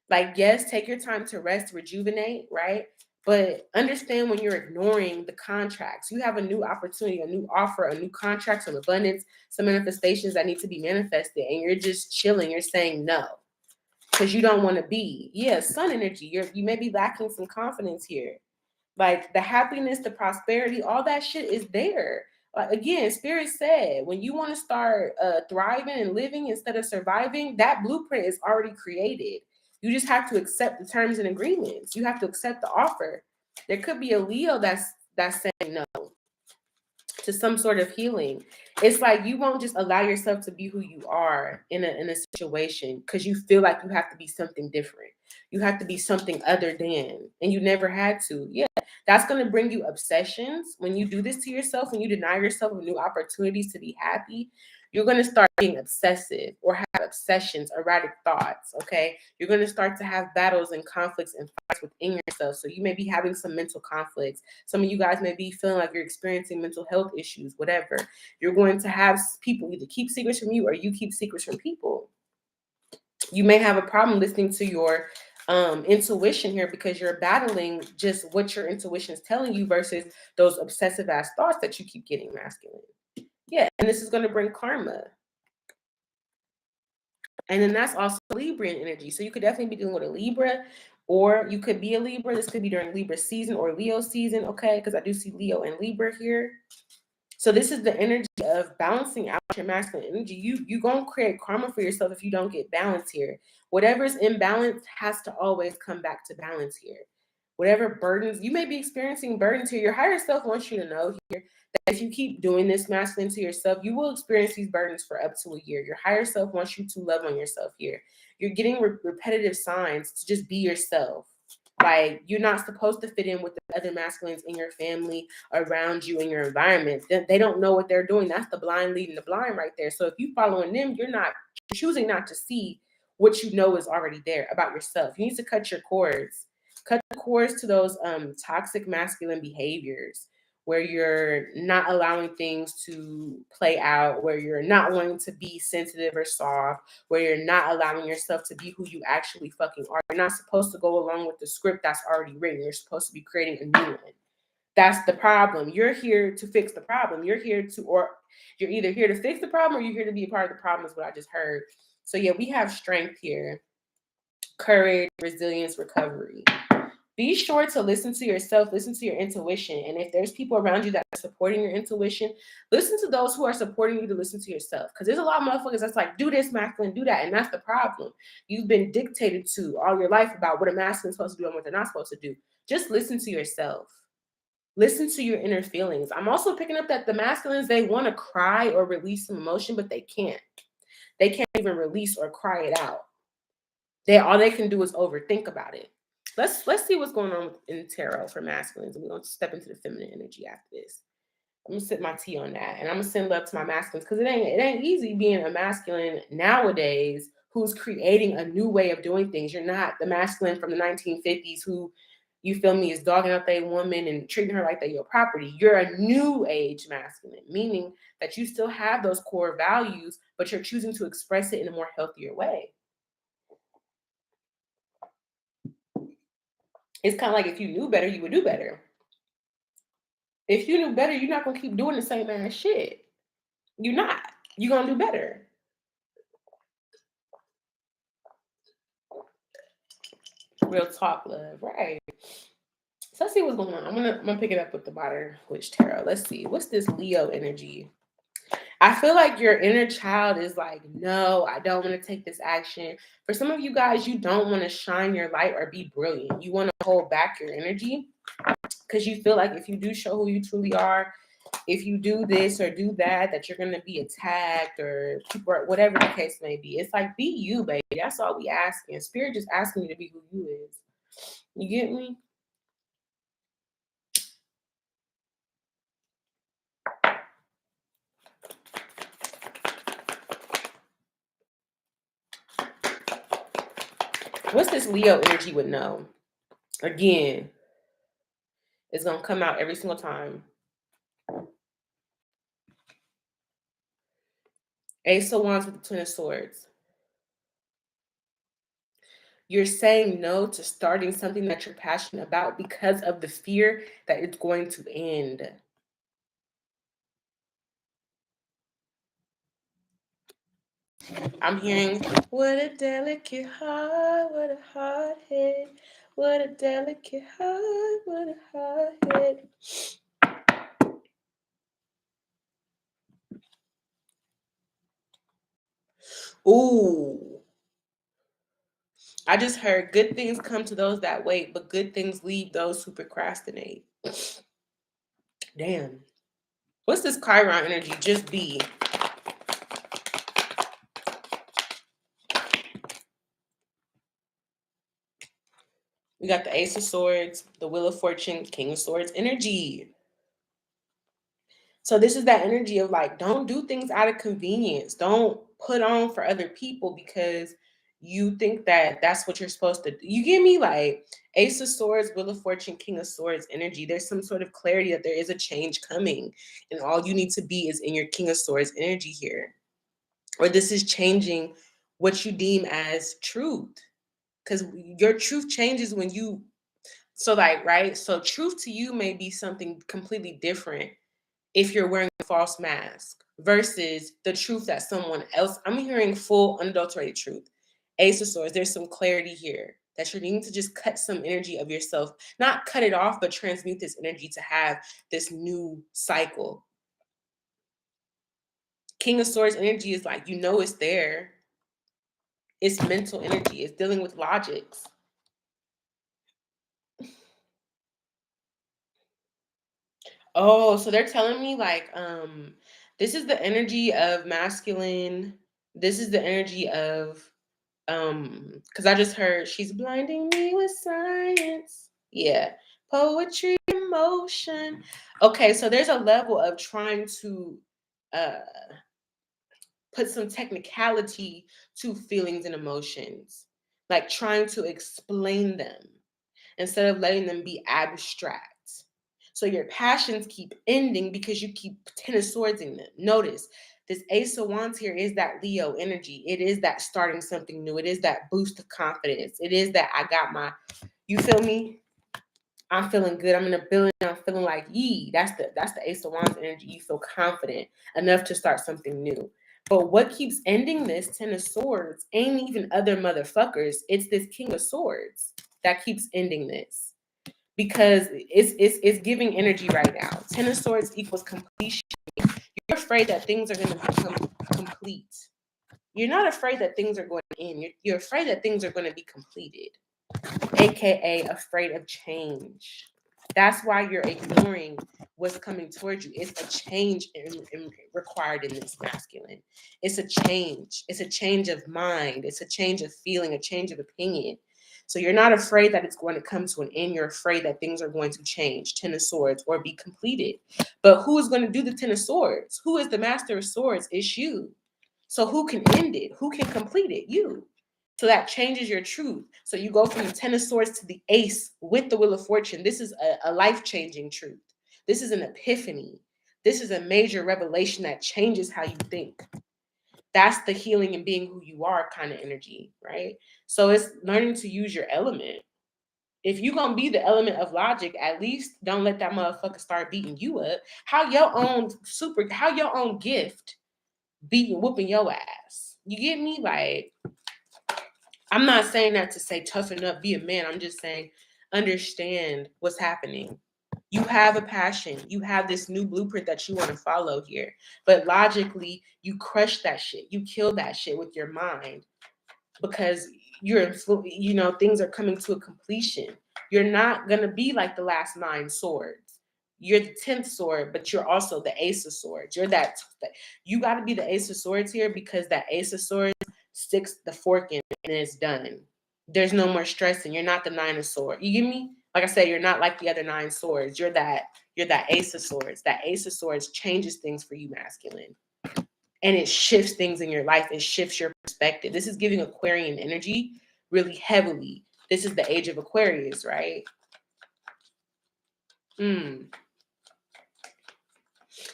Like, yes, take your time to rest, rejuvenate, right? But understand when you're ignoring the contracts, you have a new opportunity, a new offer, a new contract, some abundance, some manifestations that need to be manifested, and you're just chilling. You're saying no because you don't want to be. Yeah, sun energy. You may be lacking some confidence here. Like the happiness, the prosperity, all that shit is there. Like again, Spirit said, when you want to start thriving and living instead of surviving, that blueprint is already created. You just have to accept the terms and agreements. You have to accept the offer. There could be a Leo that's saying no to some sort of healing. It's like you won't just allow yourself to be who you are in a situation because you feel like you have to be something different. You have to be something other than, and you never had to. Yeah, that's going to bring you obsessions. When you do this to yourself, when you deny yourself of new opportunities to be happy, you're going to start being obsessive or have obsessions, erratic thoughts, okay? You're going to start to have battles and conflicts and fights within yourself. So you may be having some mental conflicts. Some of you guys may be feeling like you're experiencing mental health issues, whatever. You're going to have people either keep secrets from you or you keep secrets from people. You may have a problem listening to your intuition here because you're battling just what your intuition is telling you versus those obsessive ass thoughts that you keep getting, masculine. Yeah, and this is going to bring karma. And then that's also Librian energy. So you could definitely be dealing with a Libra, or you could be a Libra. This could be during Libra season or Leo season, okay? Because I do see Leo and Libra here. So this is the energy of balancing out your masculine energy. You're going to create karma for yourself if you don't get balance here. Whatever's imbalanced has to always come back to balance here. Whatever burdens, you may be experiencing burdens here. Your higher self wants you to know here that if you keep doing this masculine to yourself, you will experience these burdens for up to a year. Your higher self wants you to love on yourself here. You're getting repetitive signs to just be yourself. Like, you're not supposed to fit in with the other masculines in your family, around you, in your environment. They don't know what they're doing. That's the blind leading the blind right there. So if you're following them, you're choosing not to see what you know is already there about yourself. You need to cut your cords. Cut the cords to those toxic masculine behaviors where you're not allowing things to play out, where you're not wanting to be sensitive or soft, where you're not allowing yourself to be who you actually fucking are. You're not supposed to go along with the script that's already written. You're supposed to be creating a new one. That's the problem. You're here to fix the problem. You're either here to fix the problem or you're here to be a part of the problem, is what I just heard. So yeah, we have strength here, courage, resilience, recovery. Be sure to listen to yourself, listen to your intuition. And if there's people around you that are supporting your intuition, listen to those who are supporting you to listen to yourself. Because there's a lot of motherfuckers that's like, do this, masculine, do that. And that's the problem. You've been dictated to all your life about what a masculine is supposed to do and what they're not supposed to do. Just listen to yourself. Listen to your inner feelings. I'm also picking up that the masculines, they want to cry or release some emotion, but they can't. They can't even release or cry it out. All they can do is overthink about it. Let's see what's going on in tarot for masculines. And we're going to step into the feminine energy after this. I'm going to sip my tea on that. And I'm going to send love to my masculines because it ain't easy being a masculine nowadays who's creating a new way of doing things. You're not the masculine from the 1950s who, you feel me, is dogging out that woman and treating her like they're your property. You're a new age masculine, meaning that you still have those core values, but you're choosing to express it in a more healthier way. It's kind of like if you knew better, you would do better. If you knew better, you're not going to keep doing the same ass shit. You're not. You're going to do better. Real talk, love. Right. So let's see what's going on. I'm gonna pick it up with the modern witch tarot. Let's see. What's this Leo energy? I feel like your inner child is like, no, I don't want to take this action. For some of you guys, you don't want to shine your light or be brilliant. You want to hold back your energy because you feel like if you do show who you truly are, if you do this or do that, that you're going to be attacked or people, whatever the case may be. It's like, be you, baby. That's all we asking. Spirit just asking you to be who you is. You get me? What's this Leo energy would know? Again, it's going to come out every single time. Ace of Wands with the Twin of Swords. You're saying no to starting something that you're passionate about because of the fear that it's going to end. I'm hearing, what a delicate heart, what a hard head, what a delicate heart, what a hard head. Ooh. I just heard good things come to those that wait, but good things leave those who procrastinate. Damn. What's this Chiron energy? Just be. We got the Ace of Swords, the Wheel of Fortune, King of Swords energy. So this is that energy of like, don't do things out of convenience. Don't put on for other people because you think that that's what you're supposed to do. You get me? Like Ace of Swords, Wheel of Fortune, King of Swords energy. There's some sort of clarity that there is a change coming. And all you need to be is in your King of Swords energy here. Or this is changing what you deem as truth. Because your truth changes when you, so like, right? So truth to you may be something completely different if you're wearing a false mask versus the truth that someone else, I'm hearing full unadulterated truth. Ace of Swords, there's some clarity here that you're needing to just cut some energy of yourself, not cut it off, but transmute this energy to have this new cycle. King of Swords energy is like, you know, it's there. It's mental energy. It's dealing with logics. Oh, so they're telling me like, this is the energy of masculine. This is the energy of, because I just heard she's blinding me with science. Yeah, poetry, emotion. Okay, so there's a level of trying to uh put some technicality to feelings and emotions, like trying to explain them instead of letting them be abstract. So your passions keep ending because you keep Ten of Swords in them. Notice this Ace of Wands here is that Leo energy. It is that starting something new. It is that boost of confidence. It is that I got my, you feel me? I'm feeling good. I'm in a building. I'm feeling like yee. That's the Ace of Wands energy. You feel confident enough to start something new. But what keeps ending this Ten of Swords ain't even other motherfuckers. It's this King of Swords that keeps ending this because it's giving energy right now. Ten of Swords equals completion. You're afraid that things are going to become complete. You're not afraid that things are going to end. You're afraid that things are going to be completed, aka afraid of change. That's why you're ignoring what's coming towards you. It's a change required in this masculine. It's a change. It's a change of mind. It's a change of feeling, a change of opinion. So you're not afraid that it's going to come to an end. You're afraid that things are going to change, Ten of Swords, or be completed. But who is going to do the Ten of Swords? Who is the Master of Swords? It's you. So who can end it? Who can complete it? You. So that changes your truth. So you go from the Ten of Swords to the Ace with the Wheel of Fortune. This is a life-changing truth. This is an epiphany. This is a major revelation that changes how you think. That's the healing and being who you are kind of energy, right? So it's learning to use your element. If you're going to be the element of logic, at least don't let that motherfucker start beating you up. How your own gift whooping your ass. You get me? Like, I'm not saying that to say toughen up, be a man. I'm just saying understand what's happening. You have a passion. You have this new blueprint that you want to follow here. But logically, you crush that shit. You kill that shit with your mind because things are coming to a completion. You're not going to be like the last 9 swords. You're the 10th sword, but you're also the ace of swords. You got to be the ace of swords here because that ace of swords sticks the fork in and it's done. There's no more stressing. You're not the 9 of swords. You get me? Like I said, you're not like the other 9 swords. You're that ace of swords. That ace of swords changes things for you, masculine. And it shifts things in your life. It shifts your perspective. This is giving Aquarian energy really heavily. This is the age of Aquarius, right?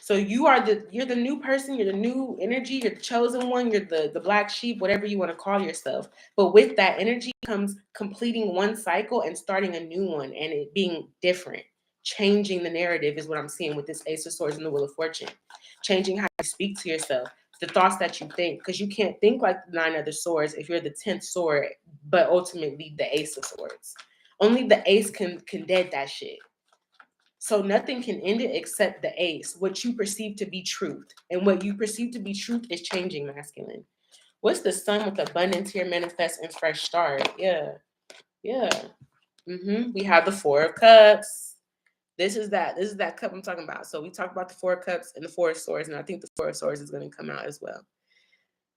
So you're the new person, you're the new energy, you're the chosen one, you're the black sheep, whatever you want to call yourself. But with that energy comes completing one cycle and starting a new one and it being different. Changing the narrative is what I'm seeing with this Ace of Swords and the Wheel of Fortune. Changing how you speak to yourself, the thoughts that you think, because you can't think like the 9 other swords if you're the 10th sword, but ultimately the Ace of Swords. Only the ace can dead that shit. So nothing can end it except the ace, what you perceive to be truth. And what you perceive to be truth is changing, masculine. What's the sun with abundance here, manifest and fresh start? Yeah. We have the 4 of Cups. This is that cup I'm talking about. So we talked about the 4 of Cups and the 4 of Swords, and I think the 4 of Swords is going to come out as well.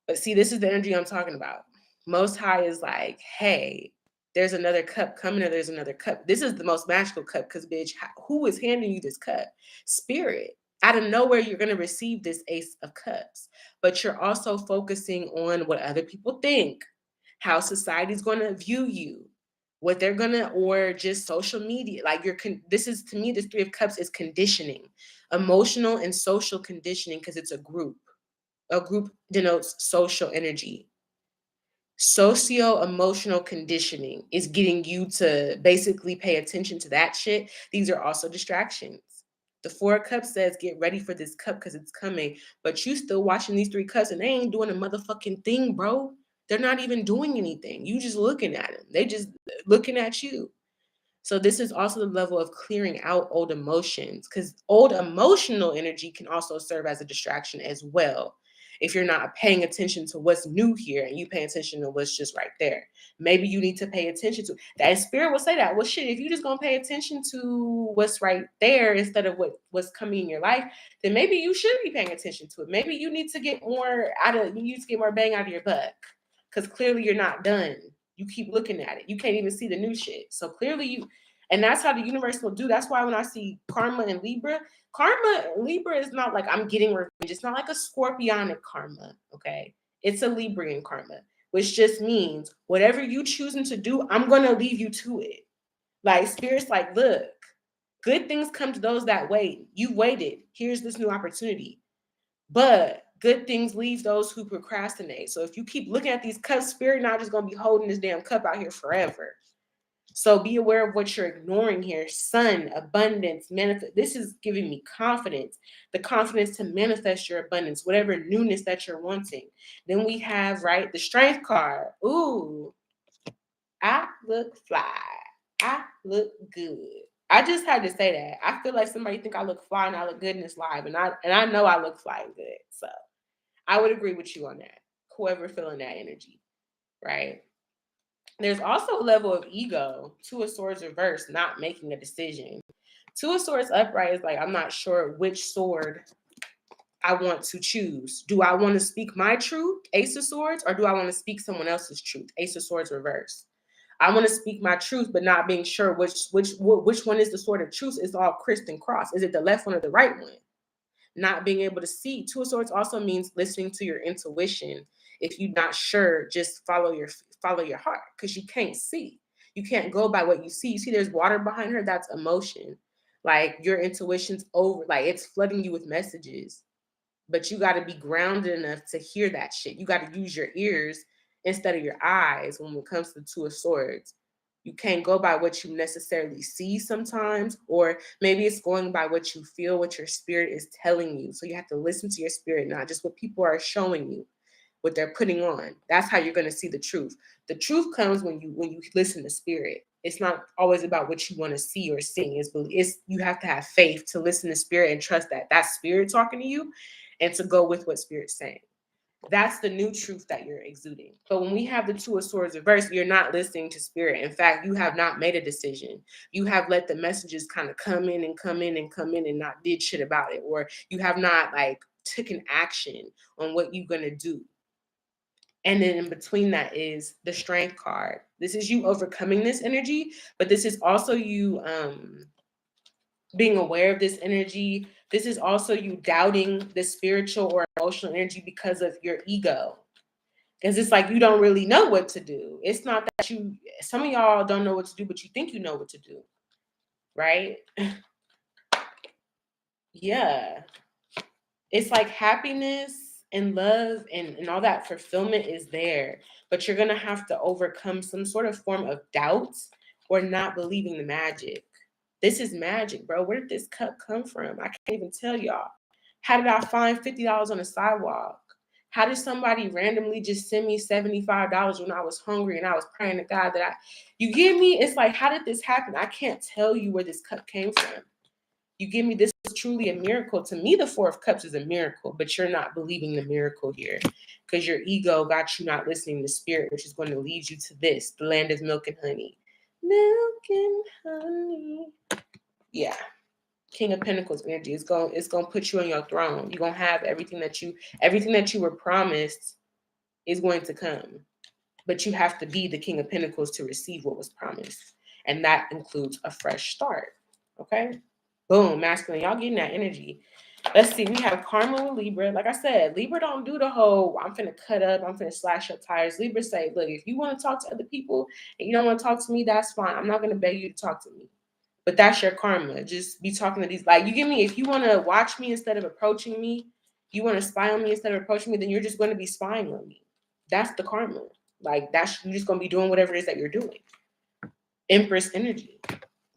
But see, this is the energy I'm talking about. Most High is like, hey, there's another cup coming or there's another cup. This is the most magical cup because, bitch, who is handing you this cup? Spirit. Out of nowhere, you're going to receive this Ace of Cups. But you're also focusing on what other people think, how society's going to view you, what they're going to, or just social media. Like this is, to me, this 3 of Cups is conditioning, emotional and social conditioning because it's a group. A group denotes social energy. Socio-emotional conditioning is getting you to basically pay attention to that shit. These are also distractions. The 4 of Cups says, get ready for this cup because it's coming. But you still watching these 3 cups and they ain't doing a motherfucking thing, bro. They're not even doing anything. You just looking at them. They just looking at you. So this is also the level of clearing out old emotions because old emotional energy can also serve as a distraction as well. If you're not paying attention to what's new here and you pay attention to what's just right there, maybe you need to pay attention to that. Spirit will say that. Well, shit, if you just gonna pay attention to what's right there instead of what's coming in your life, then maybe you should be paying attention to it. Maybe you need to get more bang out of your buck because clearly you're not done. You keep looking at it. You can't even see the new shit. So clearly and that's how the universe will do. That's why when I see karma and Libra is not like I'm getting revenge. It's not like a scorpionic karma, okay? It's a Librian karma, which just means whatever you choosing to do, I'm going to leave you to it. Like Spirit's like, look, good things come to those that wait. You waited. Here's this new opportunity. But good things leave those who procrastinate. So if you keep looking at these cups, Spirit not just going to be holding this damn cup out here forever. So be aware of what you're ignoring here. Sun, abundance, manifest. This is giving me confidence, the confidence to manifest your abundance, whatever newness that you're wanting. Then we have, right, the strength card. Ooh, I look fly. I look good. I just had to say that. I feel like somebody think I look fly and I look good in this live. And I know I look fly and good. So I would agree with you on that. Whoever feeling that energy, right? There's also a level of ego. 2 of Swords reversed, not making a decision. 2 of Swords upright is like, I'm not sure which sword I want to choose. Do I want to speak my truth, Ace of Swords, or do I want to speak someone else's truth, Ace of Swords reverse? I want to speak my truth, but not being sure which one is the sword of truth. Is all criss and cross. Is it the left one or the right one? Not being able to see. 2 of Swords also means listening to your intuition. If you're not sure, just follow your heart because you can't see. You can't go by what you see. You see there's water behind her, that's emotion. Like your intuition's over, like it's flooding you with messages. But you got to be grounded enough to hear that shit. You got to use your ears instead of your eyes when it comes to 2 of Swords. You can't go by what you necessarily see sometimes, or maybe it's going by what you feel, what your spirit is telling you. So you have to listen to your spirit, not just what people are showing you, what they're putting on. That's how you're going to see the truth. The truth comes when you listen to spirit. It's not always about what you want to see or sing. It's you have to have faith to listen to spirit and trust that that's spirit talking to you, and to go with what spirit's saying. That's the new truth that you're exuding. But when we have the Two of Swords reversed, you're not listening to spirit. In fact, you have not made a decision. You have let the messages kind of come in and come in and come in and not did shit about it. Or you have not like taken action on what you're going to do. And then in between that is the Strength card. This is you overcoming this energy, but this is also you being aware of this energy. This is also you doubting the spiritual or emotional energy because of your ego. Because it's like you don't really know what to do. It's not that some of y'all don't know what to do, but you think you know what to do, right? Yeah. It's like happiness and love and all that fulfillment is there, but you're going to have to overcome some sort of form of doubt or not believing the magic. This is magic, bro. Where did this cup come from? I can't even tell y'all. How did I find $50 on the sidewalk? How did somebody randomly just send me $75 when I was hungry and I was praying to God you get me? It's like, how did this happen? I can't tell you where this cup came from. You give me, this is truly a miracle. To me, the Four of Cups is a miracle, but you're not believing the miracle here because your ego got you not listening to spirit, which is going to lead you to this, the land of milk and honey. Milk and honey. Yeah. King of Pentacles energy. It's gonna put you on your throne. You're gonna have everything that you were promised is going to come. But you have to be the King of Pentacles to receive what was promised. And that includes a fresh start. Okay? Boom, masculine. Y'all getting that energy. Let's see. We have Karma with Libra. Like I said, Libra don't do the whole, I'm finna cut up, I'm finna slash your tires. Libra say, look, if you want to talk to other people and you don't want to talk to me, that's fine. I'm not going to beg you to talk to me. But that's your karma. Just be talking to these. Like, you get me? If you want to watch me instead of approaching me, you want to spy on me instead of approaching me, then you're just going to be spying on me. That's the karma. Like, you're just going to be doing whatever it is that you're doing. Empress energy.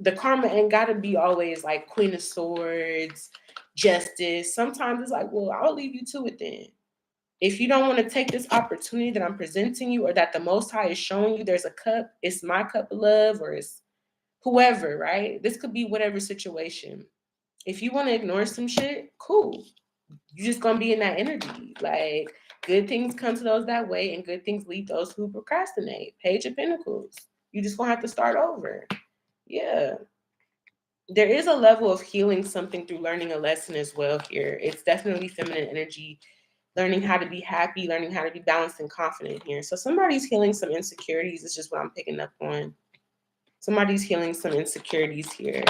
The karma ain't got to be always like Queen of Swords, Justice. Sometimes it's like, well, I'll leave you to it then. If you don't want to take this opportunity that I'm presenting you or that the Most High is showing you, there's a cup, it's my cup of love, or it's whoever, right? This could be whatever situation. If you want to ignore some shit, cool. You're just going to be in that energy. Like, good things come to those that way, and good things leave those who procrastinate. Page of Pentacles. You just going to have to start over. Yeah. There is a level of healing something through learning a lesson as well here. It's definitely feminine energy, learning how to be happy, learning how to be balanced and confident here. So somebody's healing some insecurities. It's just what I'm picking up on. Somebody's healing some insecurities here.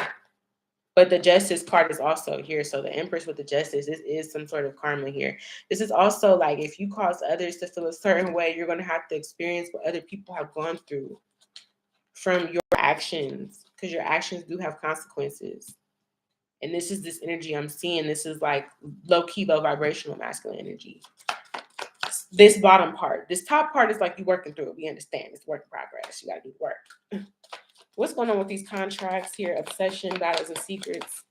But the Justice card is also here. So the Empress with the Justice, this is some sort of karma here. This is also like, if you cause others to feel a certain way, you're going to have to experience what other people have gone through from your actions, because your actions do have consequences. And this is this energy I'm seeing. This is like low-key, low vibrational masculine energy. This bottom part. This top part is like you working through it. We understand. It's work in progress. You got to do work. What's going on with these contracts here? Obsession, battles, and secrets.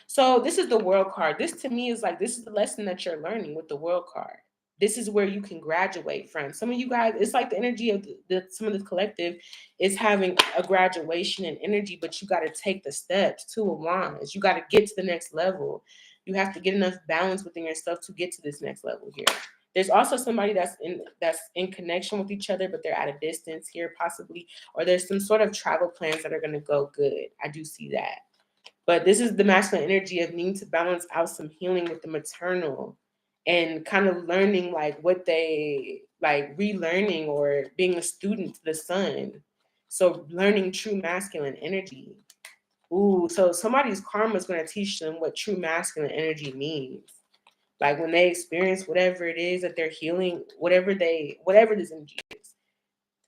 So this is the World card. This to me is like, this is the lesson that you're learning with the World card. This is where you can graduate from. Some of you guys, it's like the energy of some of this collective is having a graduation in energy, but you got to take the steps. Two of Wands. You got to get to the next level. You have to get enough balance within yourself to get to this next level here. There's also somebody that's in connection with each other, but they're at a distance here possibly, or there's some sort of travel plans that are going to go good. I do see that. But this is the masculine energy of needing to balance out some healing with the maternal and kind of learning like what they like, relearning or being a student to the sun. So learning true masculine energy. Ooh, so somebody's karma is going to teach them what true masculine energy means. Like when they experience whatever it is that they're healing, whatever this energy is.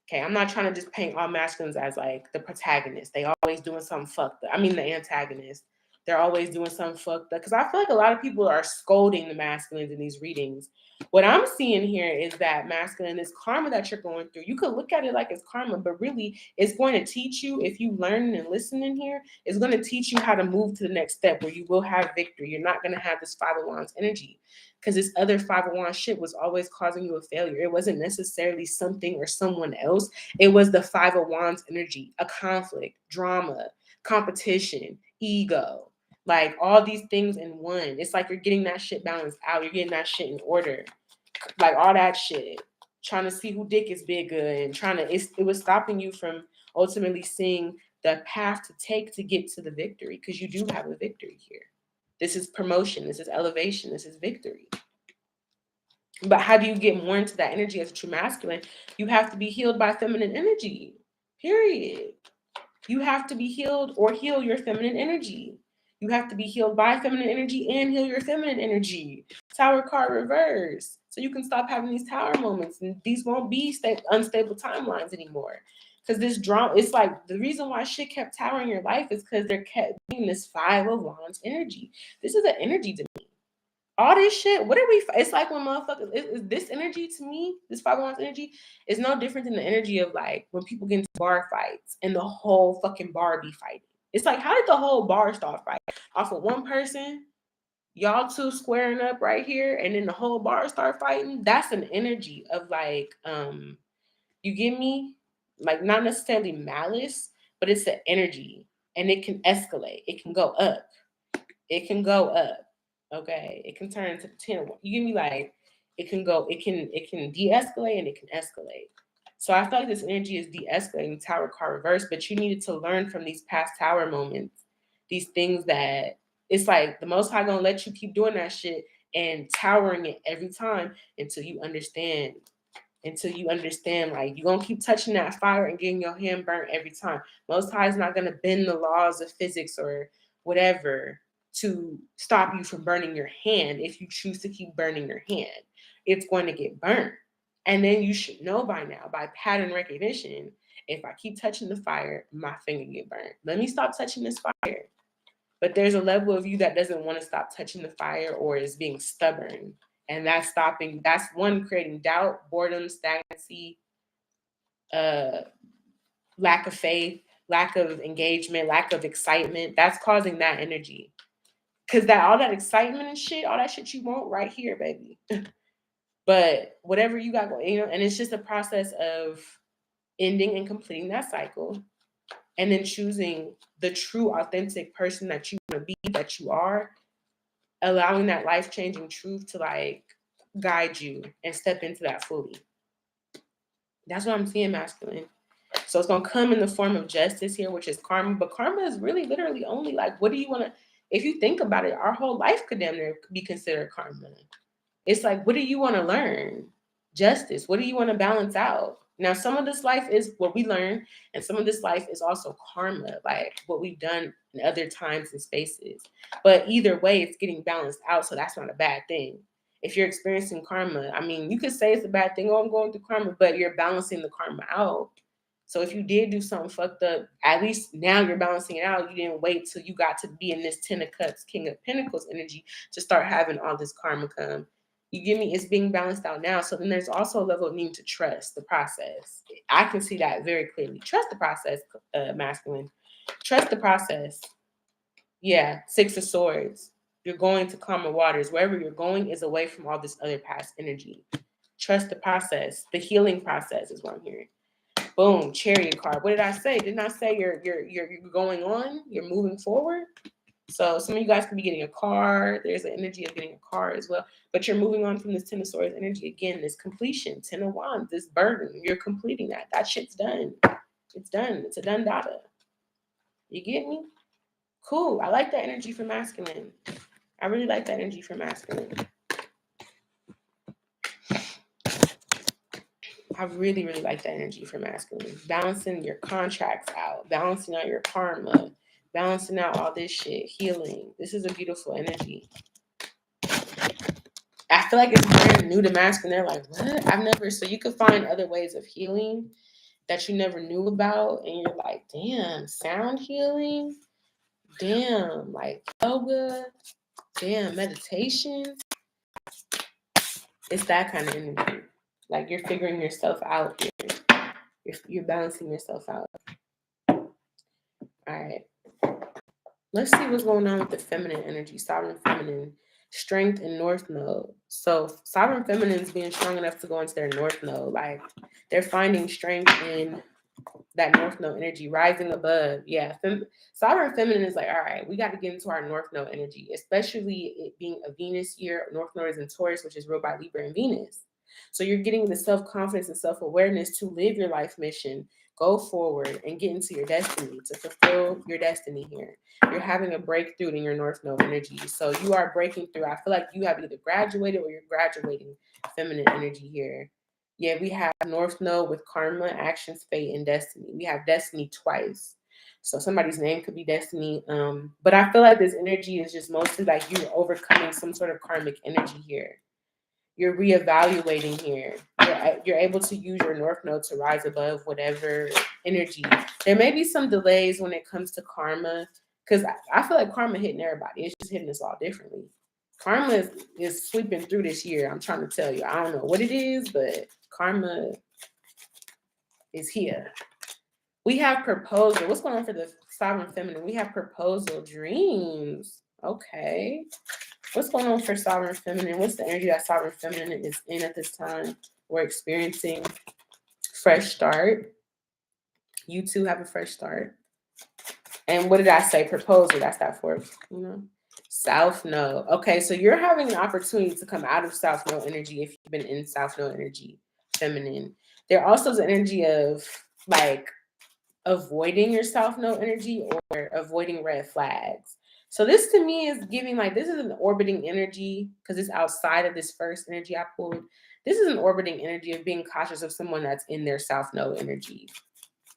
Okay, I'm not trying to just paint all masculines as like the protagonist. They always doing something fucked up. I mean, the antagonist. They're always doing something fucked up. Because I feel like a lot of people are scolding the masculines in these readings. What I'm seeing here is that masculine, this karma that you're going through, you could look at it like it's karma, but really it's going to teach you, if you learn and listen in here, it's going to teach you how to move to the next step where you will have victory. You're not going to have this Five of Wands energy. because this other 5 of Wands shit was always causing you a failure. It wasn't necessarily something or someone else. It was the 5 of Wands energy, a conflict, drama, competition, ego, like all these things in one. It's like you're getting that shit balanced out. You're getting that shit in order, like all that shit. Trying to see who dick is bigger and it was stopping you from ultimately seeing the path to take to get to the victory, because you do have a victory here. This is promotion. This is elevation. This is victory. But how do you get more into that energy as a true masculine? You have to be healed by feminine energy, period. You have to be healed or heal your feminine energy. You have to be healed by feminine energy and heal your feminine energy. Tower card reverse. So you can stop having these tower moments, and these won't be unstable timelines anymore. Because this drama, it's like the reason why shit kept towering your life is because there kept being this 5 of Wands energy. This is an energy to me. All this shit, what are we? It's like when motherfuckers, is this energy to me, this 5 of Wands energy, is no different than the energy of like when people get into bar fights and the whole fucking bar be fighting. It's like, how did the whole bar start fighting? Off of one person, y'all two squaring up right here, and then the whole bar start fighting? That's an energy of like, you get me? Like not necessarily malice, but it's the energy, and it can escalate. It can go up. It can go up. Okay, it can turn into 10. You give me like, it can de-escalate and it can escalate. So I feel like this energy is de-escalating, Tower card reverse, but you needed to learn from these past tower moments, these things that it's like the Most High gonna let you keep doing that shit and towering it every time until you understand. Like you're gonna keep touching that fire and getting your hand burnt every time. Most High is not gonna bend the laws of physics or whatever to stop you from burning your hand. If you choose to keep burning your hand, it's going to get burnt. And then you should know by now, by pattern recognition, if I keep touching the fire, my finger get burnt. Let me stop touching this fire. But there's a level of you that doesn't want to stop touching the fire or is being stubborn. And that's one, creating doubt, boredom, stagnancy, lack of faith, lack of engagement, lack of excitement. That's causing that energy. Because all that excitement and shit, all that shit you want right here, baby. But whatever you got going, and it's just a process of ending and completing that cycle, and then choosing the true, authentic person that you want to be, that you are, allowing that life-changing truth to like guide you and step into that fully. That's what I'm seeing, masculine. So it's gonna come in the form of justice here, which is karma. But karma is really literally only like, what do you want to? If you think about it, our whole life could damn near be considered karma. It's like, what do you want to learn? Justice. What do you want to balance out? Now, some of this life is what we learn, and some of this life is also karma, like what we've done in other times and spaces. But either way, it's getting balanced out, so that's not a bad thing. If you're experiencing karma, I mean, you could say it's a bad thing, oh, I'm going through karma, but you're balancing the karma out. So if you did do something fucked up, at least now you're balancing it out. You didn't wait till you got to be in this 10 of Cups, King of Pentacles energy to start having all this karma come. You get me? It's being balanced out now. So then there's also a level of needing to trust the process. I can see that very clearly. Trust the process, masculine. Trust the process. Yeah, 6 of Swords. You're going to calmer waters. Wherever you're going is away from all this other past energy. Trust the process. The healing process is what I'm hearing. Boom, Chariot card. What did I say? Didn't I say you're going on? You're moving forward? So some of you guys could be getting a car. There's an energy of getting a car as well. But you're moving on from this 10 of Swords energy. Again, this completion, 10 of Wands, this burden. You're completing that. That shit's done. It's done. It's a done data. You get me? Cool. I like that energy for masculine. I really like that energy for masculine. I really, really like that energy for masculine. Balancing your contracts out. Balancing out your karma. Balancing out all this shit. Healing. This is a beautiful energy. I feel like it's brand new to masculine. They're like, what? I've never. So you could find other ways of healing that you never knew about. And you're like, damn, sound healing. Damn, like yoga. Damn, meditation. It's that kind of energy. Like you're figuring yourself out here. You're balancing yourself out. All right. Let's see what's going on with the feminine energy, sovereign feminine. strength in North Node. So sovereign feminines being strong enough to go into their North Node, like they're finding strength in that North Node energy, rising above. Yeah, sovereign feminine is like, all right, we got to get into our North Node energy, especially it being a Venus year. North Node is in Taurus, which is ruled by Libra and Venus. So you're getting the self-confidence and self-awareness to live your life mission, go forward and get into your destiny, to fulfill your destiny here. You're having a breakthrough in your North Node energy. So you are breaking through. I feel like you have either graduated or you're graduating feminine energy here. Yeah, we have North Node with karma, actions, fate, and destiny. We have destiny twice. So somebody's name could be destiny. But I feel like this energy is just mostly like you're overcoming some sort of karmic energy here. You're reevaluating here. You're able to use your North Node to rise above whatever energy. There may be some delays when it comes to karma, because I feel like karma hitting everybody. It's just hitting us all differently. Karma is sweeping through this year. I'm trying to tell you. I don't know what it is, but karma is here. We have proposal. What's going on for the sovereign feminine? We have proposal dreams. Okay. What's going on for sovereign feminine? What's the energy that sovereign feminine is in at this time? We're experiencing fresh start. You too have a fresh start. And what did I say? Proposal. That's that for, South Node. Okay, so you're having an opportunity to come out of South Node energy if you've been in South Node energy, feminine. There also is an energy of like avoiding your South Node energy or avoiding red flags. So this to me is giving like, this is an orbiting energy because it's outside of this first energy I pulled. This is an orbiting energy of being cautious of someone that's in their South Node energy.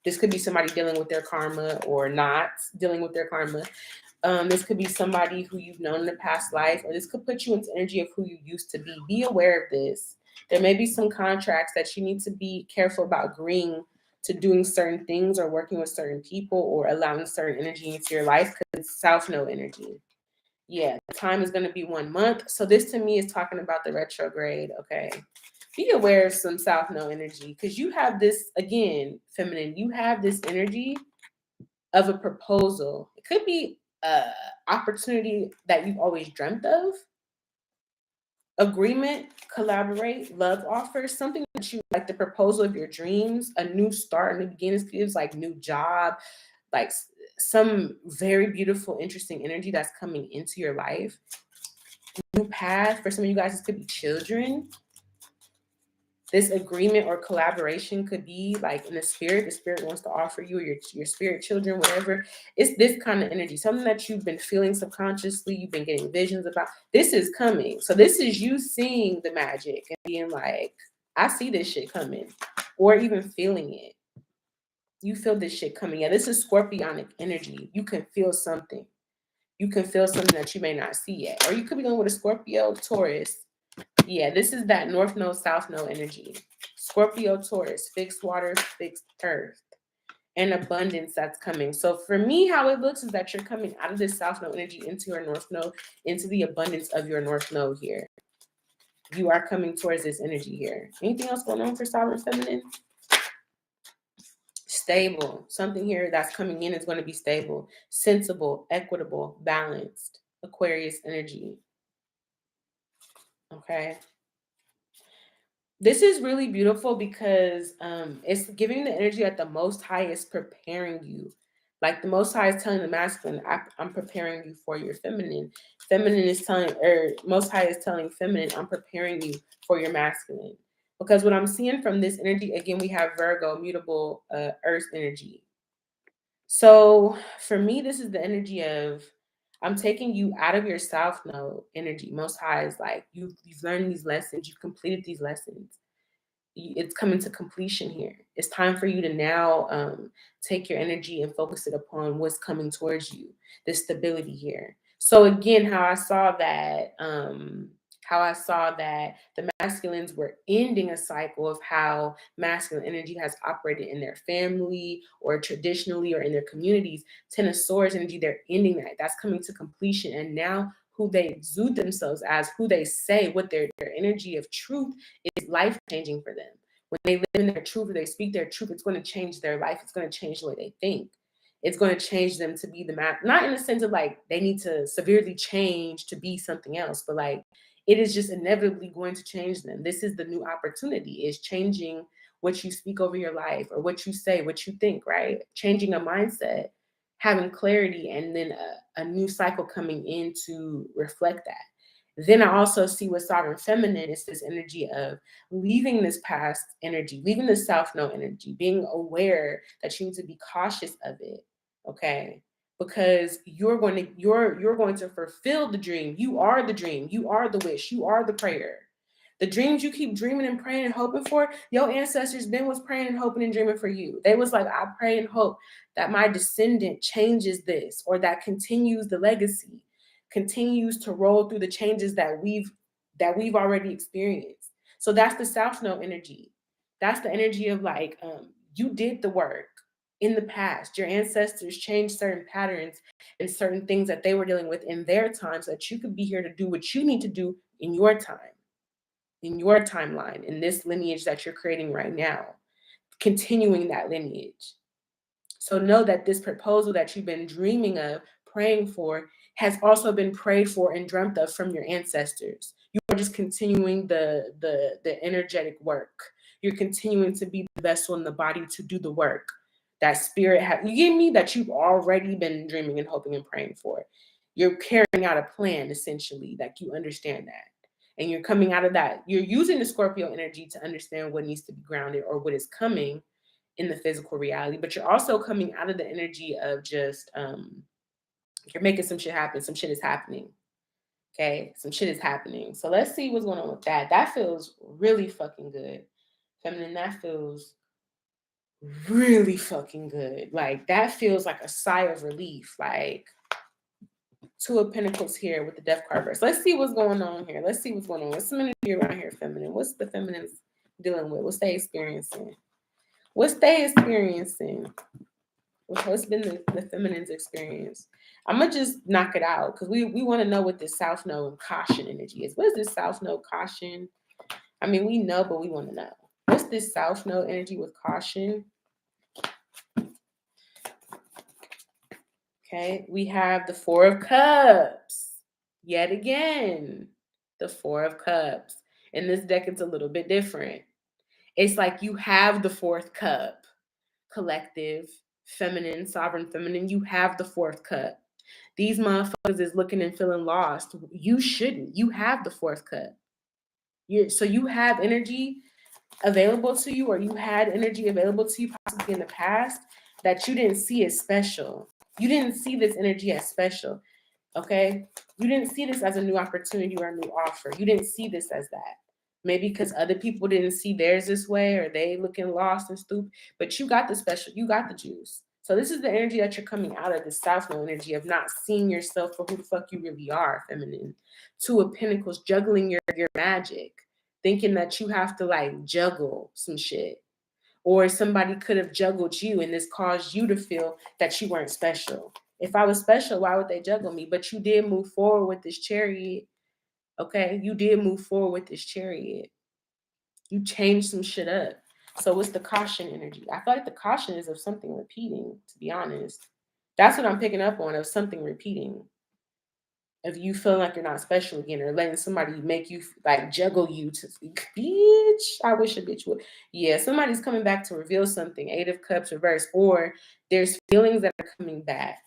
This could be somebody dealing with their karma or not dealing with their karma. This could be somebody who you've known in the past life, or this could put you into energy of who you used to be. Be aware of this. There may be some contracts that you need to be careful about agreeing to doing certain things or working with certain people or allowing certain energy into your life because it's South Node energy. Yeah, the time is going to be 1 month. So this to me is talking about the retrograde. Okay. Be aware of some South Node energy because you have this, again, feminine, you have this energy of a proposal. It could be an opportunity that you've always dreamt of. Agreement, collaborate, love offers, something that you like, the proposal of your dreams, a new start, a new beginnings, gives like new job, like some very beautiful, interesting energy that's coming into your life. New path. For some of you guys, this could be children. This agreement or collaboration could be like in the spirit wants to offer you, or your spirit children, whatever. It's this kind of energy, something that you've been feeling subconsciously, you've been getting visions about. This is coming. So this is you seeing the magic and being like, I see this shit coming, or even feeling it. You feel this shit coming. Yeah, this is scorpionic energy. You can feel something. You can feel something that you may not see yet. Or you could be going with a Scorpio, Taurus. Yeah, this is that North Node, South Node energy. Scorpio, Taurus, fixed waters, fixed earth, and abundance that's coming. So for me, how it looks is that you're coming out of this South Node energy into your North Node, into the abundance of your North Node here. You are coming towards this energy here. Anything else going on for sovereign feminine? Stable. Something here that's coming in is going to be stable, sensible, equitable, balanced. Aquarius energy. Okay. This is really beautiful because it's giving the energy that the Most High is preparing you. Like the Most High is telling the masculine, I'm preparing you for your feminine. Feminine is telling, or Most High is telling feminine, I'm preparing you for your masculine. Because what I'm seeing from this energy, again, we have Virgo, mutable earth energy. So for me, this is the energy of, I'm taking you out of your South Node energy. Most High is like, you've learned these lessons, you've completed these lessons. It's coming to completion here. It's time for you to now take your energy and focus it upon what's coming towards you, the stability here. So again, how I saw that the masculines were ending a cycle of how masculine energy has operated in their family or traditionally or in their communities. Ten of Swords energy, they're ending that. That's coming to completion. And now who they exude themselves as, who they say, what their energy of truth is life-changing for them. When they live in their truth or they speak their truth, it's going to change their life. It's going to change the way they think. it's going to change them to be the not in the sense of like they need to severely change to be something else, but like it is just inevitably going to change them. This is the new opportunity, is changing what you speak over your life or what you say, what you think, right? Changing a mindset, having clarity, and then a new cycle coming in to reflect that. Then I also see with sovereign feminine is this energy of leaving this past energy, leaving the South Node energy, being aware that you need to be cautious of it. Okay. Because you're going to fulfill the dream. You are the dream. You are the wish. You are the prayer. The dreams you keep dreaming and praying and hoping for, your ancestors been was praying and hoping and dreaming for you. They was like, I pray and hope that my descendant changes this, or that continues the legacy, continues to roll through the changes that we've already experienced. So that's the South Node energy. That's the energy of like, you did the work in the past. Your ancestors changed certain patterns and certain things that they were dealing with in their time so that you could be here to do what you need to do in your time, in your timeline, in this lineage that you're creating right now, continuing that lineage. So know that this proposal that you've been dreaming of, praying for, has also been prayed for and dreamt of from your ancestors. You are just continuing the energetic work. You're continuing to be the vessel in the body to do the work. That spirit, you get me? That you've already been dreaming and hoping and praying for. You're carrying out a plan, essentially, that you understand that. And you're coming out of that. You're using the Scorpio energy to understand what needs to be grounded or what is coming in the physical reality, but you're also coming out of the energy of just you're making some shit happen. Some shit is happening. Okay, some shit is happening. So let's see what's going on with that. That feels really fucking good, feminine. That feels really fucking good. Like that feels like a sigh of relief. Like Two of Pentacles here with the Death card reverse. Let's see what's going on here. Let's see what's going on. What's some energy around here, feminine? What's the feminines dealing with? What's they experiencing? What's they experiencing? What's been the feminine's experience? I'm gonna just knock it out because we want to know what this South Node caution energy is. What is this South Node caution? I mean, we know, but we want to know. What's this South Node energy with caution? Okay, we have the Four of Cups. Yet again, the Four of Cups. In this deck, it's a little bit different. It's like you have the fourth cup, collective, feminine, sovereign feminine. You have the fourth cup. These motherfuckers is looking and feeling lost. You shouldn't. You have the fourth cup. So you have energy available to you, or you had energy available to you possibly in the past that you didn't see as special. You didn't see this energy as special. Okay? You didn't see this as a new opportunity or a new offer. You didn't see this as that. Maybe because other people didn't see theirs this way, or they looking lost and stupid. But you got the special, you got the juice. So this is the energy that you're coming out of, the South Node energy of not seeing yourself for who the fuck you really are, feminine. Two of Pentacles, juggling your magic, thinking that you have to like juggle some shit. Or somebody could have juggled you and this caused you to feel that you weren't special. If I was special, why would they juggle me? But you did move forward with this Chariot. Okay, you did move forward with this Chariot. You changed some shit up. So what's the caution energy? I feel like the caution is of something repeating, to be honest. That's what I'm picking up on, of something repeating. Of you feeling like you're not special again, or letting somebody make you like juggle you to bitch. I wish a bitch would. Yeah, somebody's coming back to reveal something. Eight of Cups reverse, or there's feelings that are coming back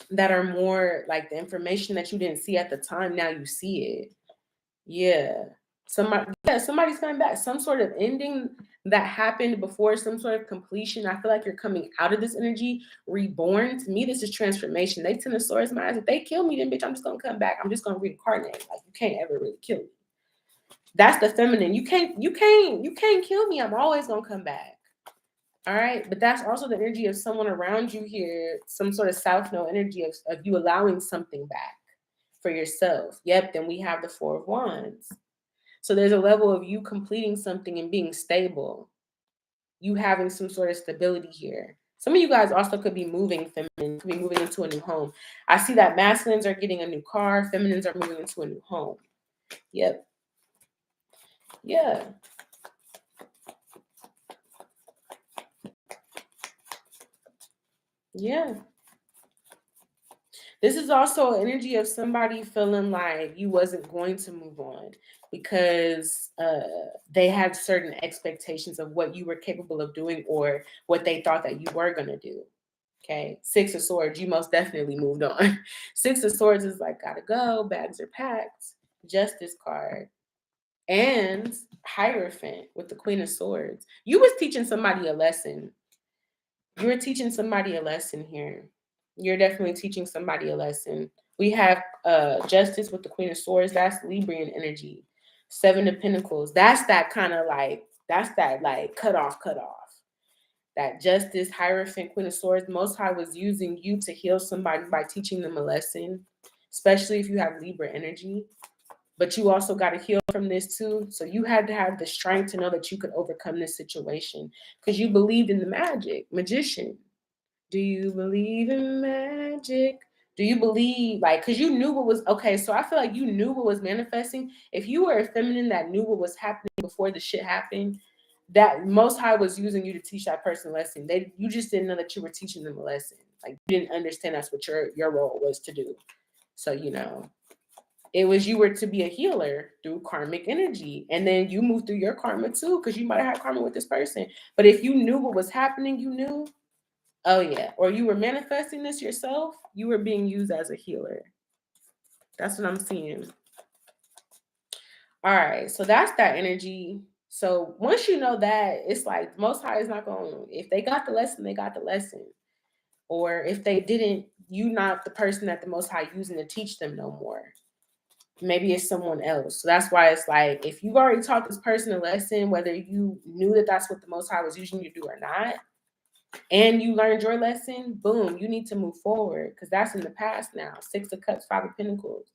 that are more like the information that you didn't see at the time. Now you see it. Yeah. Somebody's coming back. Some sort of ending that happened before, some sort of completion. I feel like you're coming out of this energy, reborn. To me, this is transformation. They tend to source my eyes. If they kill me, then bitch, I'm just gonna come back. I'm just gonna reincarnate. Like you can't ever really kill me. That's the feminine. You can't kill me. I'm always gonna come back. All right. But that's also the energy of someone around you here, some sort of South Node energy of you allowing something back for yourself. Yep. Then we have the Four of Wands. So there's a level of you completing something and being stable. You having some sort of stability here. Some of you guys also could be moving, feminine, could be moving into a new home. I see that masculines are getting a new car, feminines are moving into a new home. Yep. Yeah. Yeah. This is also an energy of somebody feeling like you wasn't going to move on because they had certain expectations of what you were capable of doing or what they thought that you were going to do. Okay. Six of Swords, you most definitely moved on. Six of Swords is like, gotta go, bags are packed. Justice card. And Hierophant with the Queen of Swords. You was teaching somebody a lesson. You were teaching somebody a lesson here. You're definitely teaching somebody a lesson. We have Justice with the Queen of Swords. That's Librian energy. Seven of Pentacles. That's that kind of like, that's that like cut off. That Justice, Hierophant, Queen of Swords. Most High was using you to heal somebody by teaching them a lesson, especially if you have Libra energy. But you also got to heal from this too. So you had to have the strength to know that you could overcome this situation because you believed in the magician. Do you believe in magic? Do you believe, like, because you knew what was, okay, so I feel like you knew what was manifesting. If you were a feminine that knew what was happening before the shit happened, that Most High was using you to teach that person a lesson. You just didn't know that you were teaching them a lesson. Like, you didn't understand that's what your role was to do. So, it was you were to be a healer through karmic energy. And then you move through your karma too, because you might have had karma with this person. But if you knew what was happening, you knew, oh yeah, or you were manifesting this yourself, you were being used as a healer. That's what I'm seeing. All right, so that's that energy. So once you know that, it's like Most High is not going, if they got the lesson, they got the lesson. Or if they didn't, you not the person that the Most High using to teach them no more. Maybe it's someone else. So that's why it's like, if you've already taught this person a lesson, whether you knew that that's what the Most High was using you to do or not, and you learned your lesson, boom, you need to move forward because that's in the past now. Six of Cups, Five of Pentacles.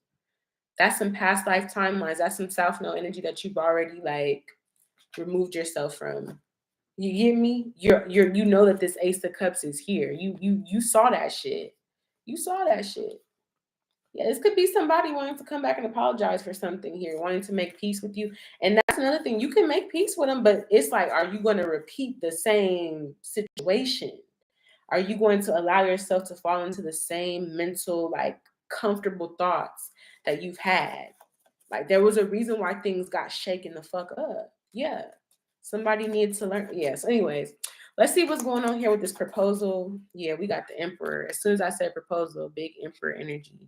That's some past life timelines. That's some South Node energy that you've already like removed yourself from. You get me? You know that this Ace of Cups is here. You saw that shit. You saw that shit. Yeah, this could be somebody wanting to come back and apologize for something here, wanting to make peace with you. And that's another thing. You can make peace with them, but it's like, are you going to repeat the same situation? Are you going to allow yourself to fall into the same mental, like, comfortable thoughts that you've had? Like, there was a reason why things got shaken the fuck up. Yeah. Somebody needed to learn. Yes. Yeah, so anyways, let's see what's going on here with this proposal. Yeah, we got the Emperor. As soon as I said proposal, big Emperor energy.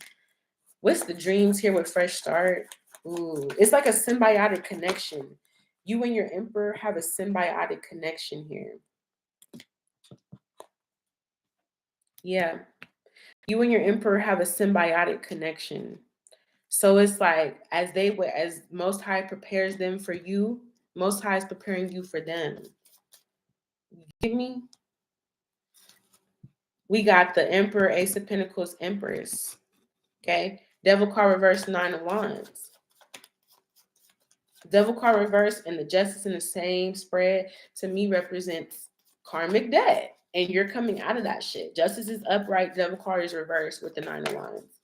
What's the dreams here with fresh start? Ooh, it's like a symbiotic connection. You and your Emperor have a symbiotic connection here. Yeah. You and your Emperor have a symbiotic connection. So it's like, as Most High prepares them for you, Most High is preparing you for them. You get me? We got the Emperor, Ace of Pentacles, Empress. Okay. Devil card reverse, Nine of Wands. Devil card reverse and the Justice in the same spread to me represents karmic debt. And you're coming out of that shit. Justice is upright, Devil card is reversed with the Nine of Wands.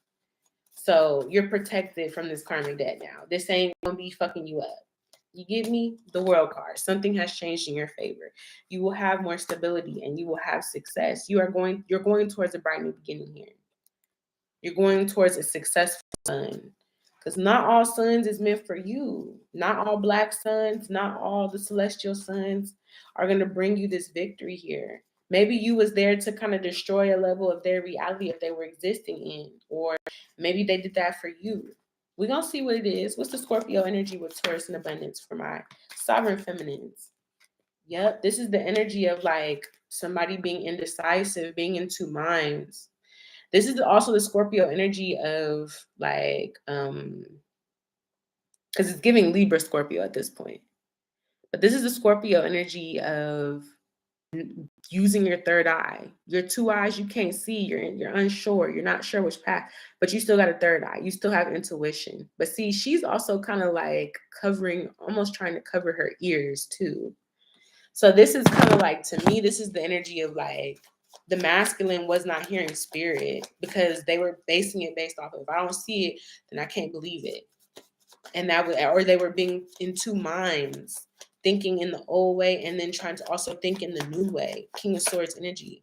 So you're protected from this karmic debt now. This ain't gonna be fucking you up. You get me? The World card. Something has changed in your favor. You will have more stability and you will have success. You're going towards a bright new beginning here. You're going towards a successful sun. Because not all suns is meant for you. Not all black suns, not all the celestial suns are going to bring you this victory here. Maybe you was there to kind of destroy a level of their reality if they were existing in. Or maybe they did that for you. We're going to see what it is. What's the Scorpio energy with Taurus and abundance for my sovereign feminines? Yep, this is the energy of like somebody being indecisive, being in two minds. This is also the Scorpio energy of like, because it's giving Libra Scorpio at this point. But this is the Scorpio energy of using your third eye. Your two eyes, you can't see, you're unsure, you're not sure which path, but you still got a third eye. You still have intuition. But see, she's also kind of like covering, almost trying to cover her ears too. So this is kind of like, to me, this is the energy of like, the masculine was not hearing spirit because they were basing it based off of, if I don't see it, then I can't believe it. And that would, or they were being in two minds, thinking in the old way and then trying to also think in the new way. King of Swords energy.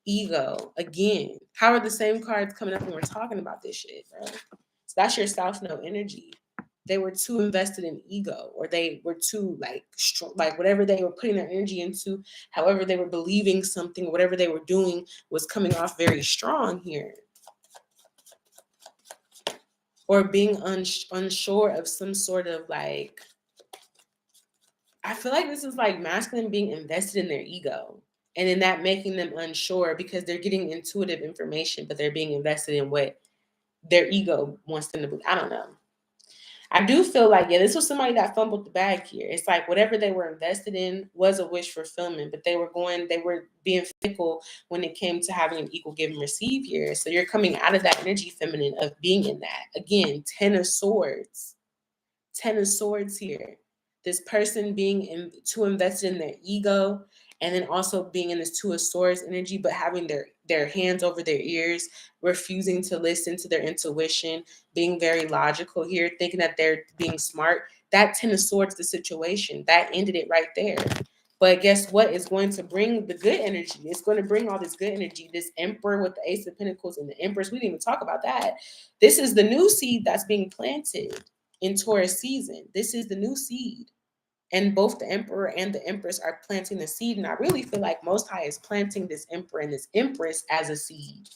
ego. Again, how are the same cards coming up when we're talking about this shit, bro? So that's your South Node energy. They were too invested in ego, or they were too like strong, like whatever they were putting their energy into, however they were believing something, whatever they were doing was coming off very strong here. Or being unsure of some sort of like, I feel like this is like masculine being invested in their ego. And in that making them unsure because they're getting intuitive information, but they're being invested in what their ego wants them to believe. I don't know. I do feel like, yeah, this was somebody that fumbled the bag here. It's like whatever they were invested in was a wish fulfillment, but they were being fickle when it came to having an equal give and receive here. So you're coming out of that energy, feminine, of being in that. Again, 10 of Swords. 10 of Swords here. This person being too invested in their ego, and then also being in this Two of Swords energy, but having their hands over their ears, refusing to listen to their intuition, being very logical here, thinking that they're being smart. That 10 of Swords, the situation, that ended it right there. But guess what is going to bring the good energy? It's going to bring all this good energy. This Emperor with the Ace of Pentacles and the Empress, we didn't even talk about that. This is the new seed that's being planted in Taurus season. This is the new seed. And both the Emperor and the Empress are planting the seed. And I really feel like Most High is planting this Emperor and this Empress as a seed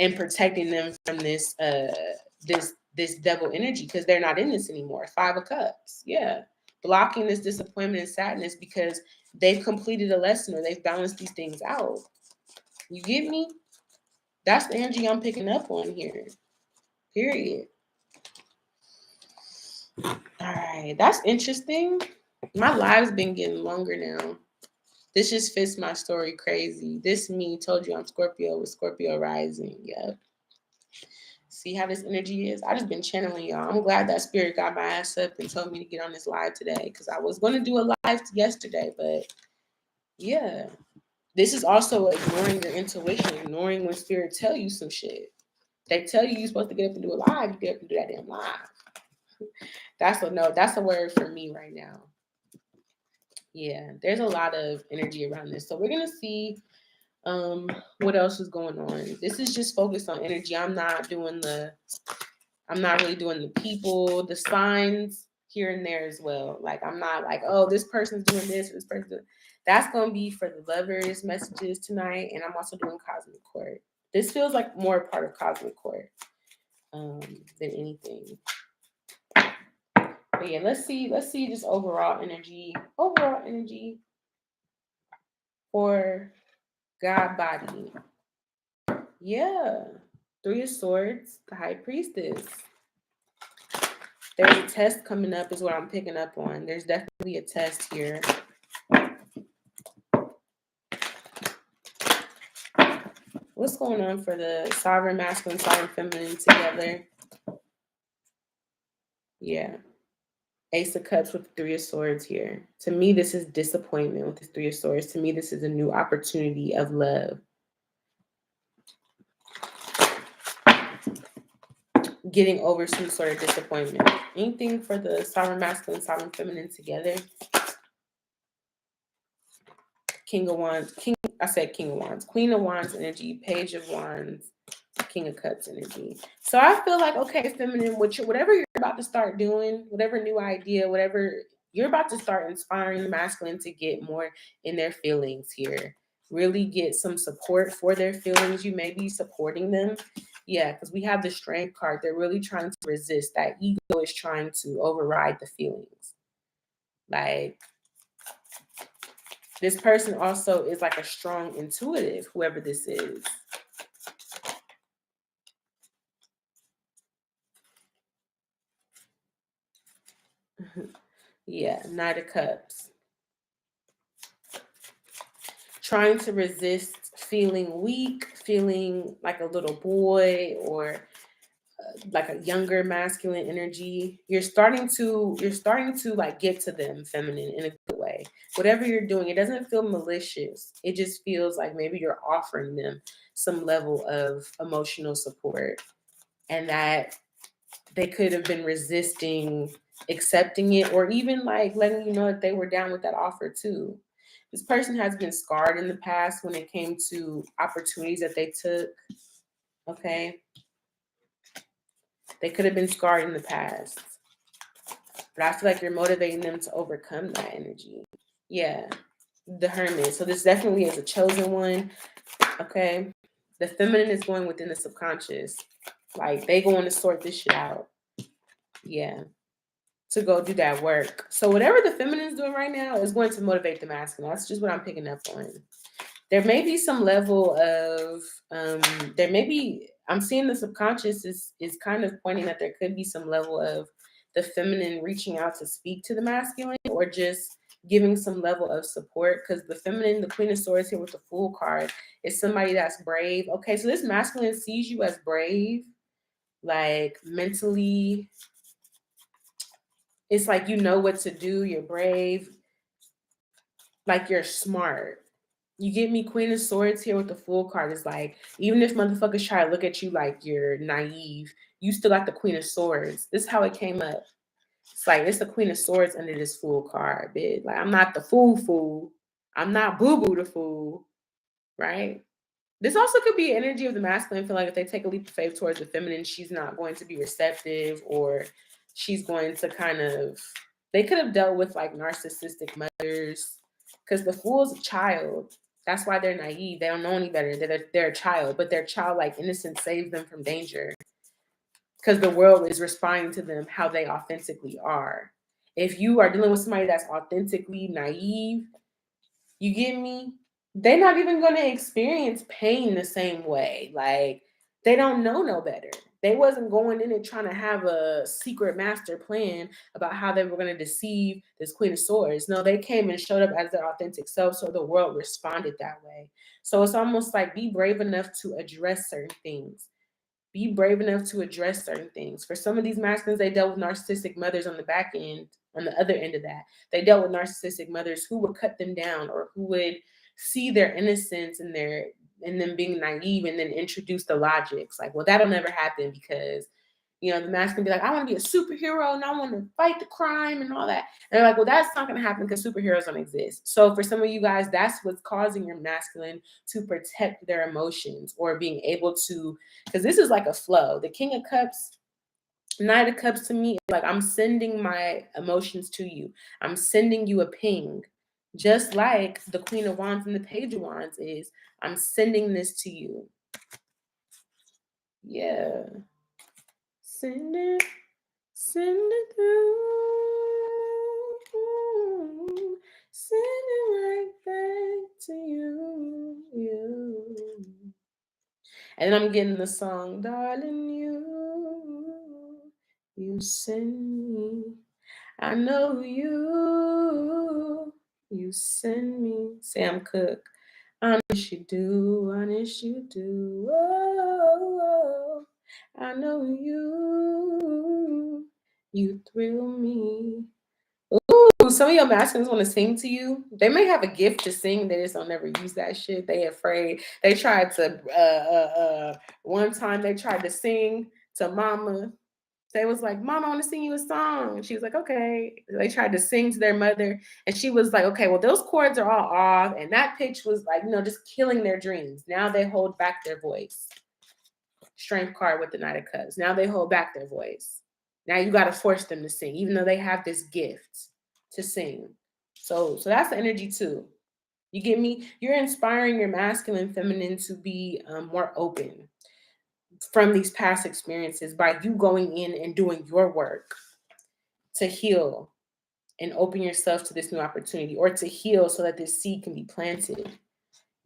and protecting them from this devil energy, because they're not in this anymore. 5 of Cups. Yeah. Blocking this disappointment and sadness because they've completed a lesson or they've balanced these things out. You get me? That's the energy I'm picking up on here. Period. All right, that's interesting. My live's been getting longer now. This just fits my story crazy. This me told you I'm Scorpio with Scorpio rising. Yep. See how this energy is? I just been channeling y'all. I'm glad that spirit got my ass up and told me to get on this live today, because I was going to do a live yesterday, but yeah. This is also ignoring your intuition, ignoring when spirit tell you some shit. They tell you you're supposed to get up and do a live, you get up and do that damn live. That's a word for me right now. Yeah, there's a lot of energy around this. So we're gonna see what else is going on. This is just focused on energy. I'm not really doing the people, the signs here and there as well. Like I'm not like, oh, this person's doing this person doing. That's gonna be for the lovers messages tonight. And I'm also doing Cosmic Court. This feels like more a part of Cosmic Court than anything. But yeah, let's see just overall energy for Godbody. Yeah. 3 of Swords, the High Priestess. There's a test coming up is what I'm picking up on. There's definitely a test here. What's going on for the Sovereign Masculine, Sovereign Feminine together? Yeah. Ace of Cups with the 3 of Swords here. To me, this is disappointment with the 3 of Swords. To me, this is a new opportunity of love. Getting over some sort of disappointment. Anything for the Sovereign Masculine, Sovereign Feminine together? King of Wands. King of Wands. Queen of Wands energy. Page of Wands. King of Cups energy. So I feel like, okay, feminine, whatever you're about to start doing, whatever new idea, whatever you're about to start inspiring the masculine to get more in their feelings here. Really get some support for their feelings. You may be supporting them. Yeah, because we have the Strength card. They're really trying to resist. That ego is trying to override the feelings. Like, this person also is like a strong intuitive, whoever this is. Yeah, Knight of Cups. Trying to resist feeling weak, feeling like a little boy, or like a younger masculine energy. You're starting to like get to them feminine in a good way. Whatever you're doing, it doesn't feel malicious. It just feels like maybe you're offering them some level of emotional support, and that they could have been resisting accepting it, or even like letting you know that they were down with that offer too. This person has been scarred in the past when it came to opportunities that they took. Okay. They could have been scarred in the past. But I feel like you're motivating them to overcome that energy. Yeah. The Hermit. So this definitely is a chosen one. Okay. The feminine is going within the subconscious. Like they going to sort this shit out. Yeah. To go do that work. So whatever the feminine is doing right now is going to motivate the masculine. That's just what I'm picking up on. There may be some level of I'm seeing the subconscious is kind of pointing that there could be some level of the feminine reaching out to speak to the masculine or just giving some level of support, because the feminine, the Queen of Swords here with the Fool card, is somebody that's brave. Okay, so this masculine sees you as brave, like mentally. It's like you know what to do, you're brave, like you're smart. You get me? Queen of Swords here with the Fool card is like, even if motherfuckers try to look at you like you're naive, you still got the Queen of Swords. This is how it came up. It's like, it's the Queen of Swords under this Fool card, bitch. Like, I'm not the fool. I'm not boo-boo the fool, right? This also could be energy of the masculine, feel like if they take a leap of faith towards the feminine, she's not going to be receptive, or she's going to kind of, they could have dealt with like narcissistic mothers, because the Fool's a child. That's why they're naive. They don't know any better. They're a child, but their childlike innocence saves them from danger, because the world is responding to them how they authentically are. If you are dealing with somebody that's authentically naive, you get me? They're not even going to experience pain the same way. Like, they don't know no better. They wasn't going in and trying to have a secret master plan about how they were going to deceive this Queen of Swords. No, they came and showed up as their authentic self, so the world responded that way. So it's almost like, be brave enough to address certain things. Be brave enough to address certain things. For some of these masculines, they dealt with narcissistic mothers on the back end, on the other end of that. They dealt with narcissistic mothers who would cut them down, or who would see their innocence and them being naive, and then introduce the logics. Like, well, that'll never happen because, you know, the masculine be like, I want to be a superhero and I want to fight the crime and all that. And they're like, well, that's not going to happen because superheroes don't exist. So for some of you guys, that's what's causing your masculine to protect their emotions, or being able to, because this is like a flow. The King of Cups, Knight of Cups to me is like, I'm sending my emotions to you. I'm sending you a ping. Just like the Queen of Wands and the Page of Wands is, I'm sending this to you. Yeah. Send it through. Send it right back to you. And then I'm getting the song, darling, you send me. I know you send me. Sam Cooke. Honest you do, honest you do. Oh, I know you thrill me. Ooh, some of your masculines want to sing to you. They may have a gift to sing. They just don't never use that shit. They afraid. They tried to, one time they tried to sing to mama. They was like, Mama, I want to sing you a song. She was like, okay. They tried to sing to their mother. And she was like, okay, well, those chords are all off. And that pitch was like, just killing their dreams. Now they hold back their voice. Strength card with the Knight of Cups. Now they hold back their voice. Now you got to force them to sing, even though they have this gift to sing. So that's the energy too. You get me? You're inspiring your masculine, feminine to be more open from these past experiences by you going in and doing your work to heal and open yourself to this new opportunity, or to heal so that this seed can be planted.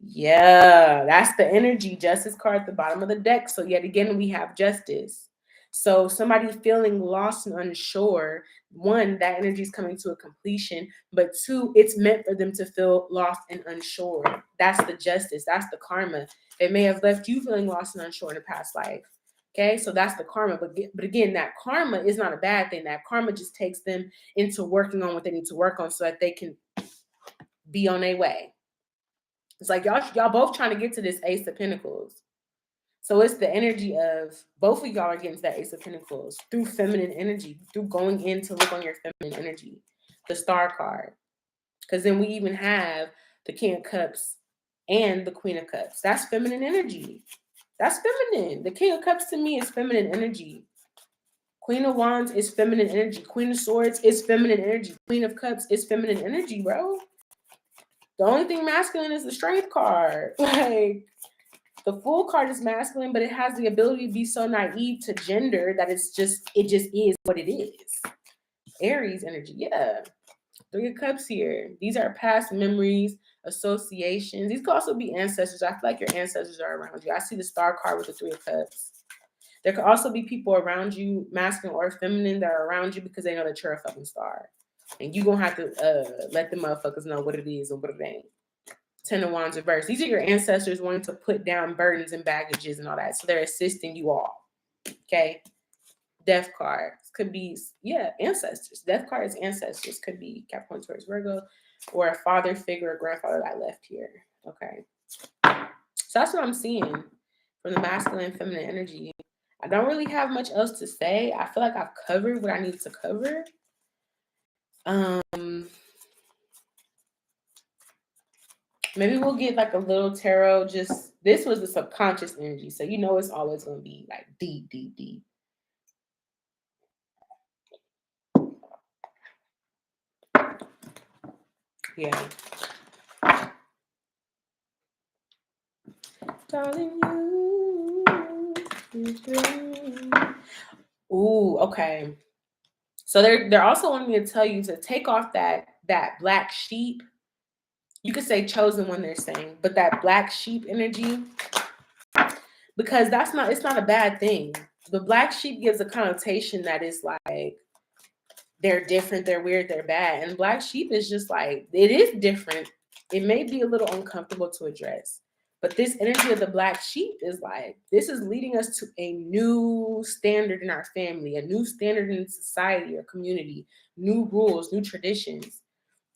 Yeah, that's the energy. Justice card at the bottom of the deck. So yet again, we have justice. So somebody feeling lost and unsure, one, that energy is coming to a completion, but two, it's meant for them to feel lost and unsure. That's the justice. That's the karma. It may have left you feeling lost and unsure in a past life. Okay, so that's the karma. But again, that karma is not a bad thing. That karma just takes them into working on what they need to work on so that they can be on their way. It's like y'all both trying to get to this Ace of Pentacles. So it's the energy of both of y'all are getting to that Ace of Pentacles through feminine energy, through going in to look on your feminine energy. The Star card. Because then we even have the King of Cups and the Queen of Cups. That's feminine energy. That's feminine. The King of Cups to me is feminine energy. Queen of Wands is feminine energy. Queen of Swords is feminine energy. Queen of Cups is feminine energy, bro. The only thing masculine is the Strength card. Like, the Fool card is masculine, but it has the ability to be so naive to gender that it just is what it is. Aries energy, yeah. Three of Cups here. These are past memories, associations. These could also be ancestors. I feel like your ancestors are around you. I see the Star card with the Three of Cups. There could also be people around you, masculine or feminine, that are around you because they know that you're a fucking star. And you're going to have to let the motherfuckers know what it is and what it ain't. 10 of Wands reverse. These are your ancestors wanting to put down burdens and baggages and all that. So they're assisting you all. Okay? Death card. Could be, yeah, ancestors. Death card is ancestors. Could be Capricorn, Taurus, Virgo, or a father figure or grandfather that left here. Okay. So that's what I'm seeing from the masculine and feminine energy. I don't really have much else to say. I feel like I've covered what I needed to cover. Maybe we'll get like a little tarot. Just, this was the subconscious energy. So you know it's always going to be like deep, deep, deep. Yeah. Darling, ooh, okay. So they're also wanting me to tell you to take off that black sheep. You could say chosen one, they're saying, but that black sheep energy, because it's not a bad thing. The black sheep gives a connotation that is like they're different, they're weird, they're bad. And black sheep is just like, it is different. It may be a little uncomfortable to address. But this energy of the black sheep is like, this is leading us to a new standard in our family, a new standard in society or community, new rules, new traditions.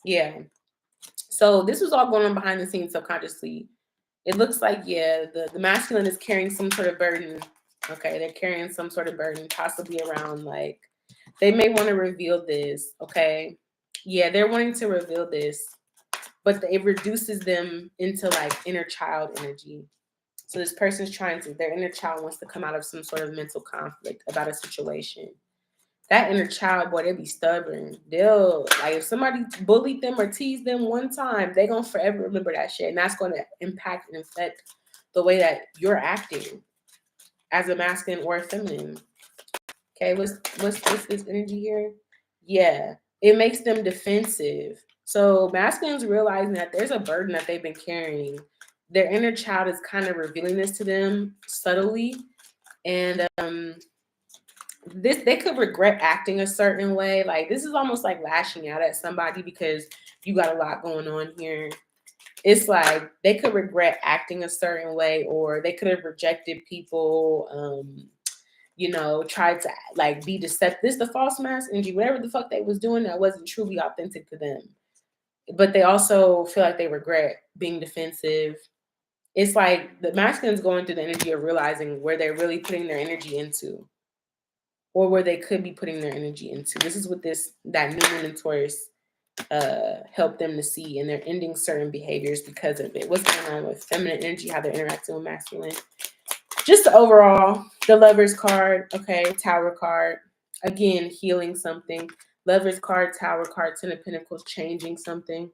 Yeah. So this was all going on behind the scenes subconsciously. It looks like, yeah, the masculine is carrying some sort of burden. Okay, they're carrying some sort of burden, possibly around, like, they may want to reveal this. Okay. Yeah, they're wanting to reveal this, but it reduces them into like inner child energy. So this person's their inner child wants to come out of some sort of mental conflict about a situation. That inner child, boy, they'll be stubborn. They'll, like, if somebody bullied them or teased them one time, they're going to forever remember that shit. And that's going to impact and affect the way that you're acting as a masculine or a feminine. Okay, what's this energy here? Yeah, it makes them defensive. So masculines realizing that there's a burden that they've been carrying. Their inner child is kind of revealing this to them subtly. And they could regret acting a certain way. Like, this is almost like lashing out at somebody because you got a lot going on here. It's like they could regret acting a certain way, or they could have rejected people, tried to like be deceptive. This the false mask energy, whatever the fuck they was doing that wasn't truly authentic to them. But they also feel like they regret being defensive. It's like the masculine's going through the energy of realizing where they're really putting their energy into, or where they could be putting their energy into. This is what that new moon in Taurus help them to see, and they're ending certain behaviors because of it. What's going on with feminine energy, how they're interacting with masculine. Just overall, the Lover's card, okay, Tower card, again, healing something. Lover's card, Tower card, 10 of Pentacles, changing something,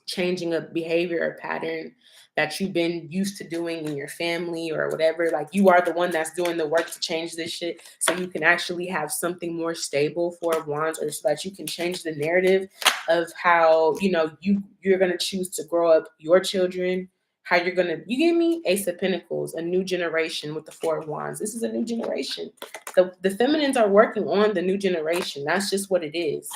changing a behavior or pattern that you've been used to doing in your family or whatever. Like, you are the one that's doing the work to change this shit so you can actually have something more stable, Four of Wands, or so that you can change the narrative of how, you're going to choose to grow up your children, how you're going to, you get me? Ace of Pentacles, a new generation with the Four of Wands. This is a new generation. The feminines are working on the new generation. That's just what it is.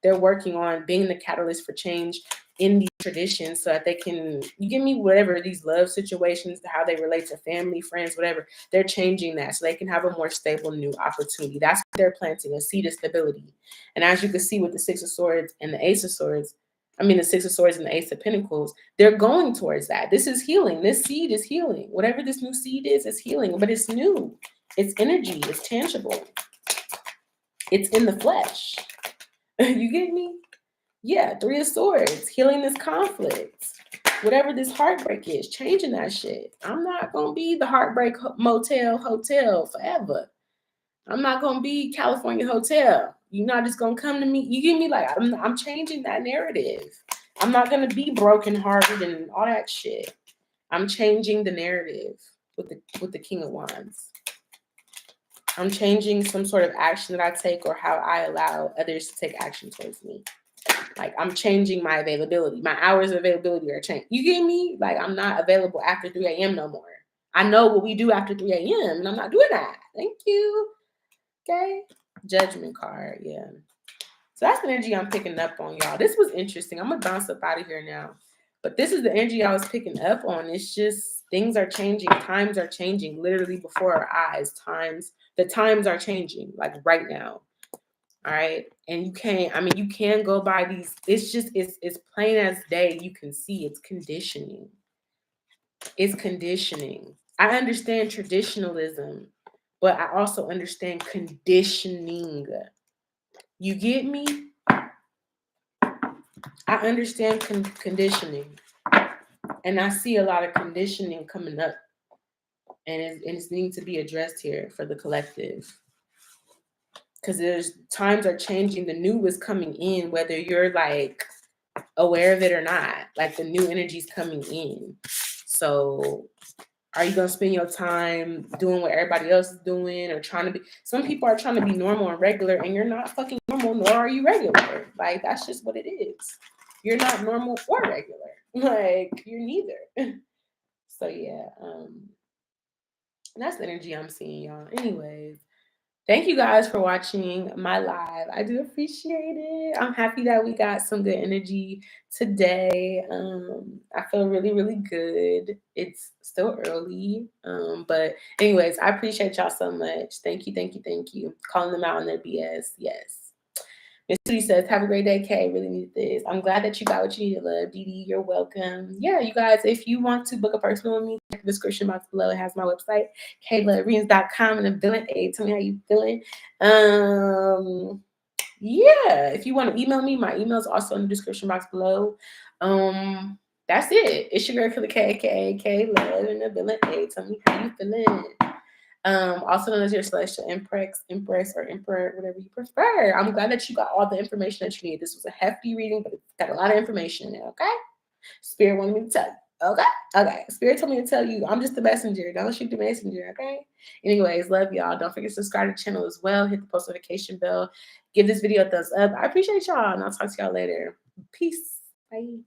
They're working on being the catalyst for change in these traditions so that they can, you give me, whatever, these love situations, how they relate to family, friends, whatever, they're changing that so they can have a more stable new opportunity. That's what they're planting, a seed of stability. And as you can see with the Six of Swords and the Ace of Swords, the Six of Swords and the Ace of Pentacles, they're going towards that. This is healing. This seed is healing. Whatever this new seed is, it's healing, but it's new. It's energy. It's tangible. It's in the flesh. You get me? Yeah, Three of Swords, healing this conflict. Whatever this heartbreak is, changing that shit. I'm not going to be the heartbreak motel hotel forever. I'm not going to be California Hotel. You're not just going to come to me. You get me? Like, I'm changing that narrative. I'm not going to be brokenhearted and all that shit. I'm changing the narrative with the King of Wands. I'm changing some sort of action that I take or how I allow others to take action towards me. Like, I'm changing my availability. My hours of availability are changing. You get me? Like, I'm not available after 3 a.m. no more. I know what we do after 3 a.m. and I'm not doing that. Thank you. Okay. Judgment card. Yeah. So that's the energy I'm picking up on, y'all. This was interesting. I'm going to bounce up out of here now. But this is the energy I was picking up on. It's just things are changing. Times are changing literally before our eyes. The times are changing like right now. All right. And you can go by these. It's plain as day. You can see it's conditioning. It's conditioning. I understand traditionalism, but I also understand conditioning. You get me? I understand conditioning. And I see a lot of conditioning coming up. And it's needing to be addressed here for the collective. Because there's times are changing. The new is coming in, whether you're like aware of it or not. Like the new energy's coming in. So are you going to spend your time doing what everybody else is doing or trying to be? Some people are trying to be normal and regular, and you're not fucking normal, nor are you regular. Like, that's just what it is. You're not normal or regular. Like, you're neither. So, yeah. That's the energy I'm seeing, y'all. Anyways, thank you guys for watching my live. I do appreciate it. I'm happy that we got some good energy today. I feel really, really good. It's still early. But anyways, I appreciate y'all so much. Thank you, thank you, thank you. Calling them out on their BS. Yes. Miss Sudie says, have a great day, Kay. Really needed this. I'm glad that you got what you needed, love. Dee Dee, you're welcome. Yeah, you guys, if you want to book a personal with me, check the description box below. It has my website, kaylovereadings.com, and a villain aid. Tell me how you feeling. Yeah, if you want to email me, my email is also in the description box below. That's it. It's your girl, Killer K, aka Love, and a villain aid. Tell me how you feeling. Also known as your celestial empress, or emperor, whatever you prefer. I'm glad that you got all the information that you need. This was a hefty reading, but it's got a lot of information in it, okay? Spirit wanted me to tell you, okay? Okay. Spirit told me to tell you, I'm just the messenger. Don't shoot the messenger, okay? Anyways, love y'all. Don't forget to subscribe to the channel as well. Hit the post notification bell. Give this video a thumbs up. I appreciate y'all, and I'll talk to y'all later. Peace. Bye.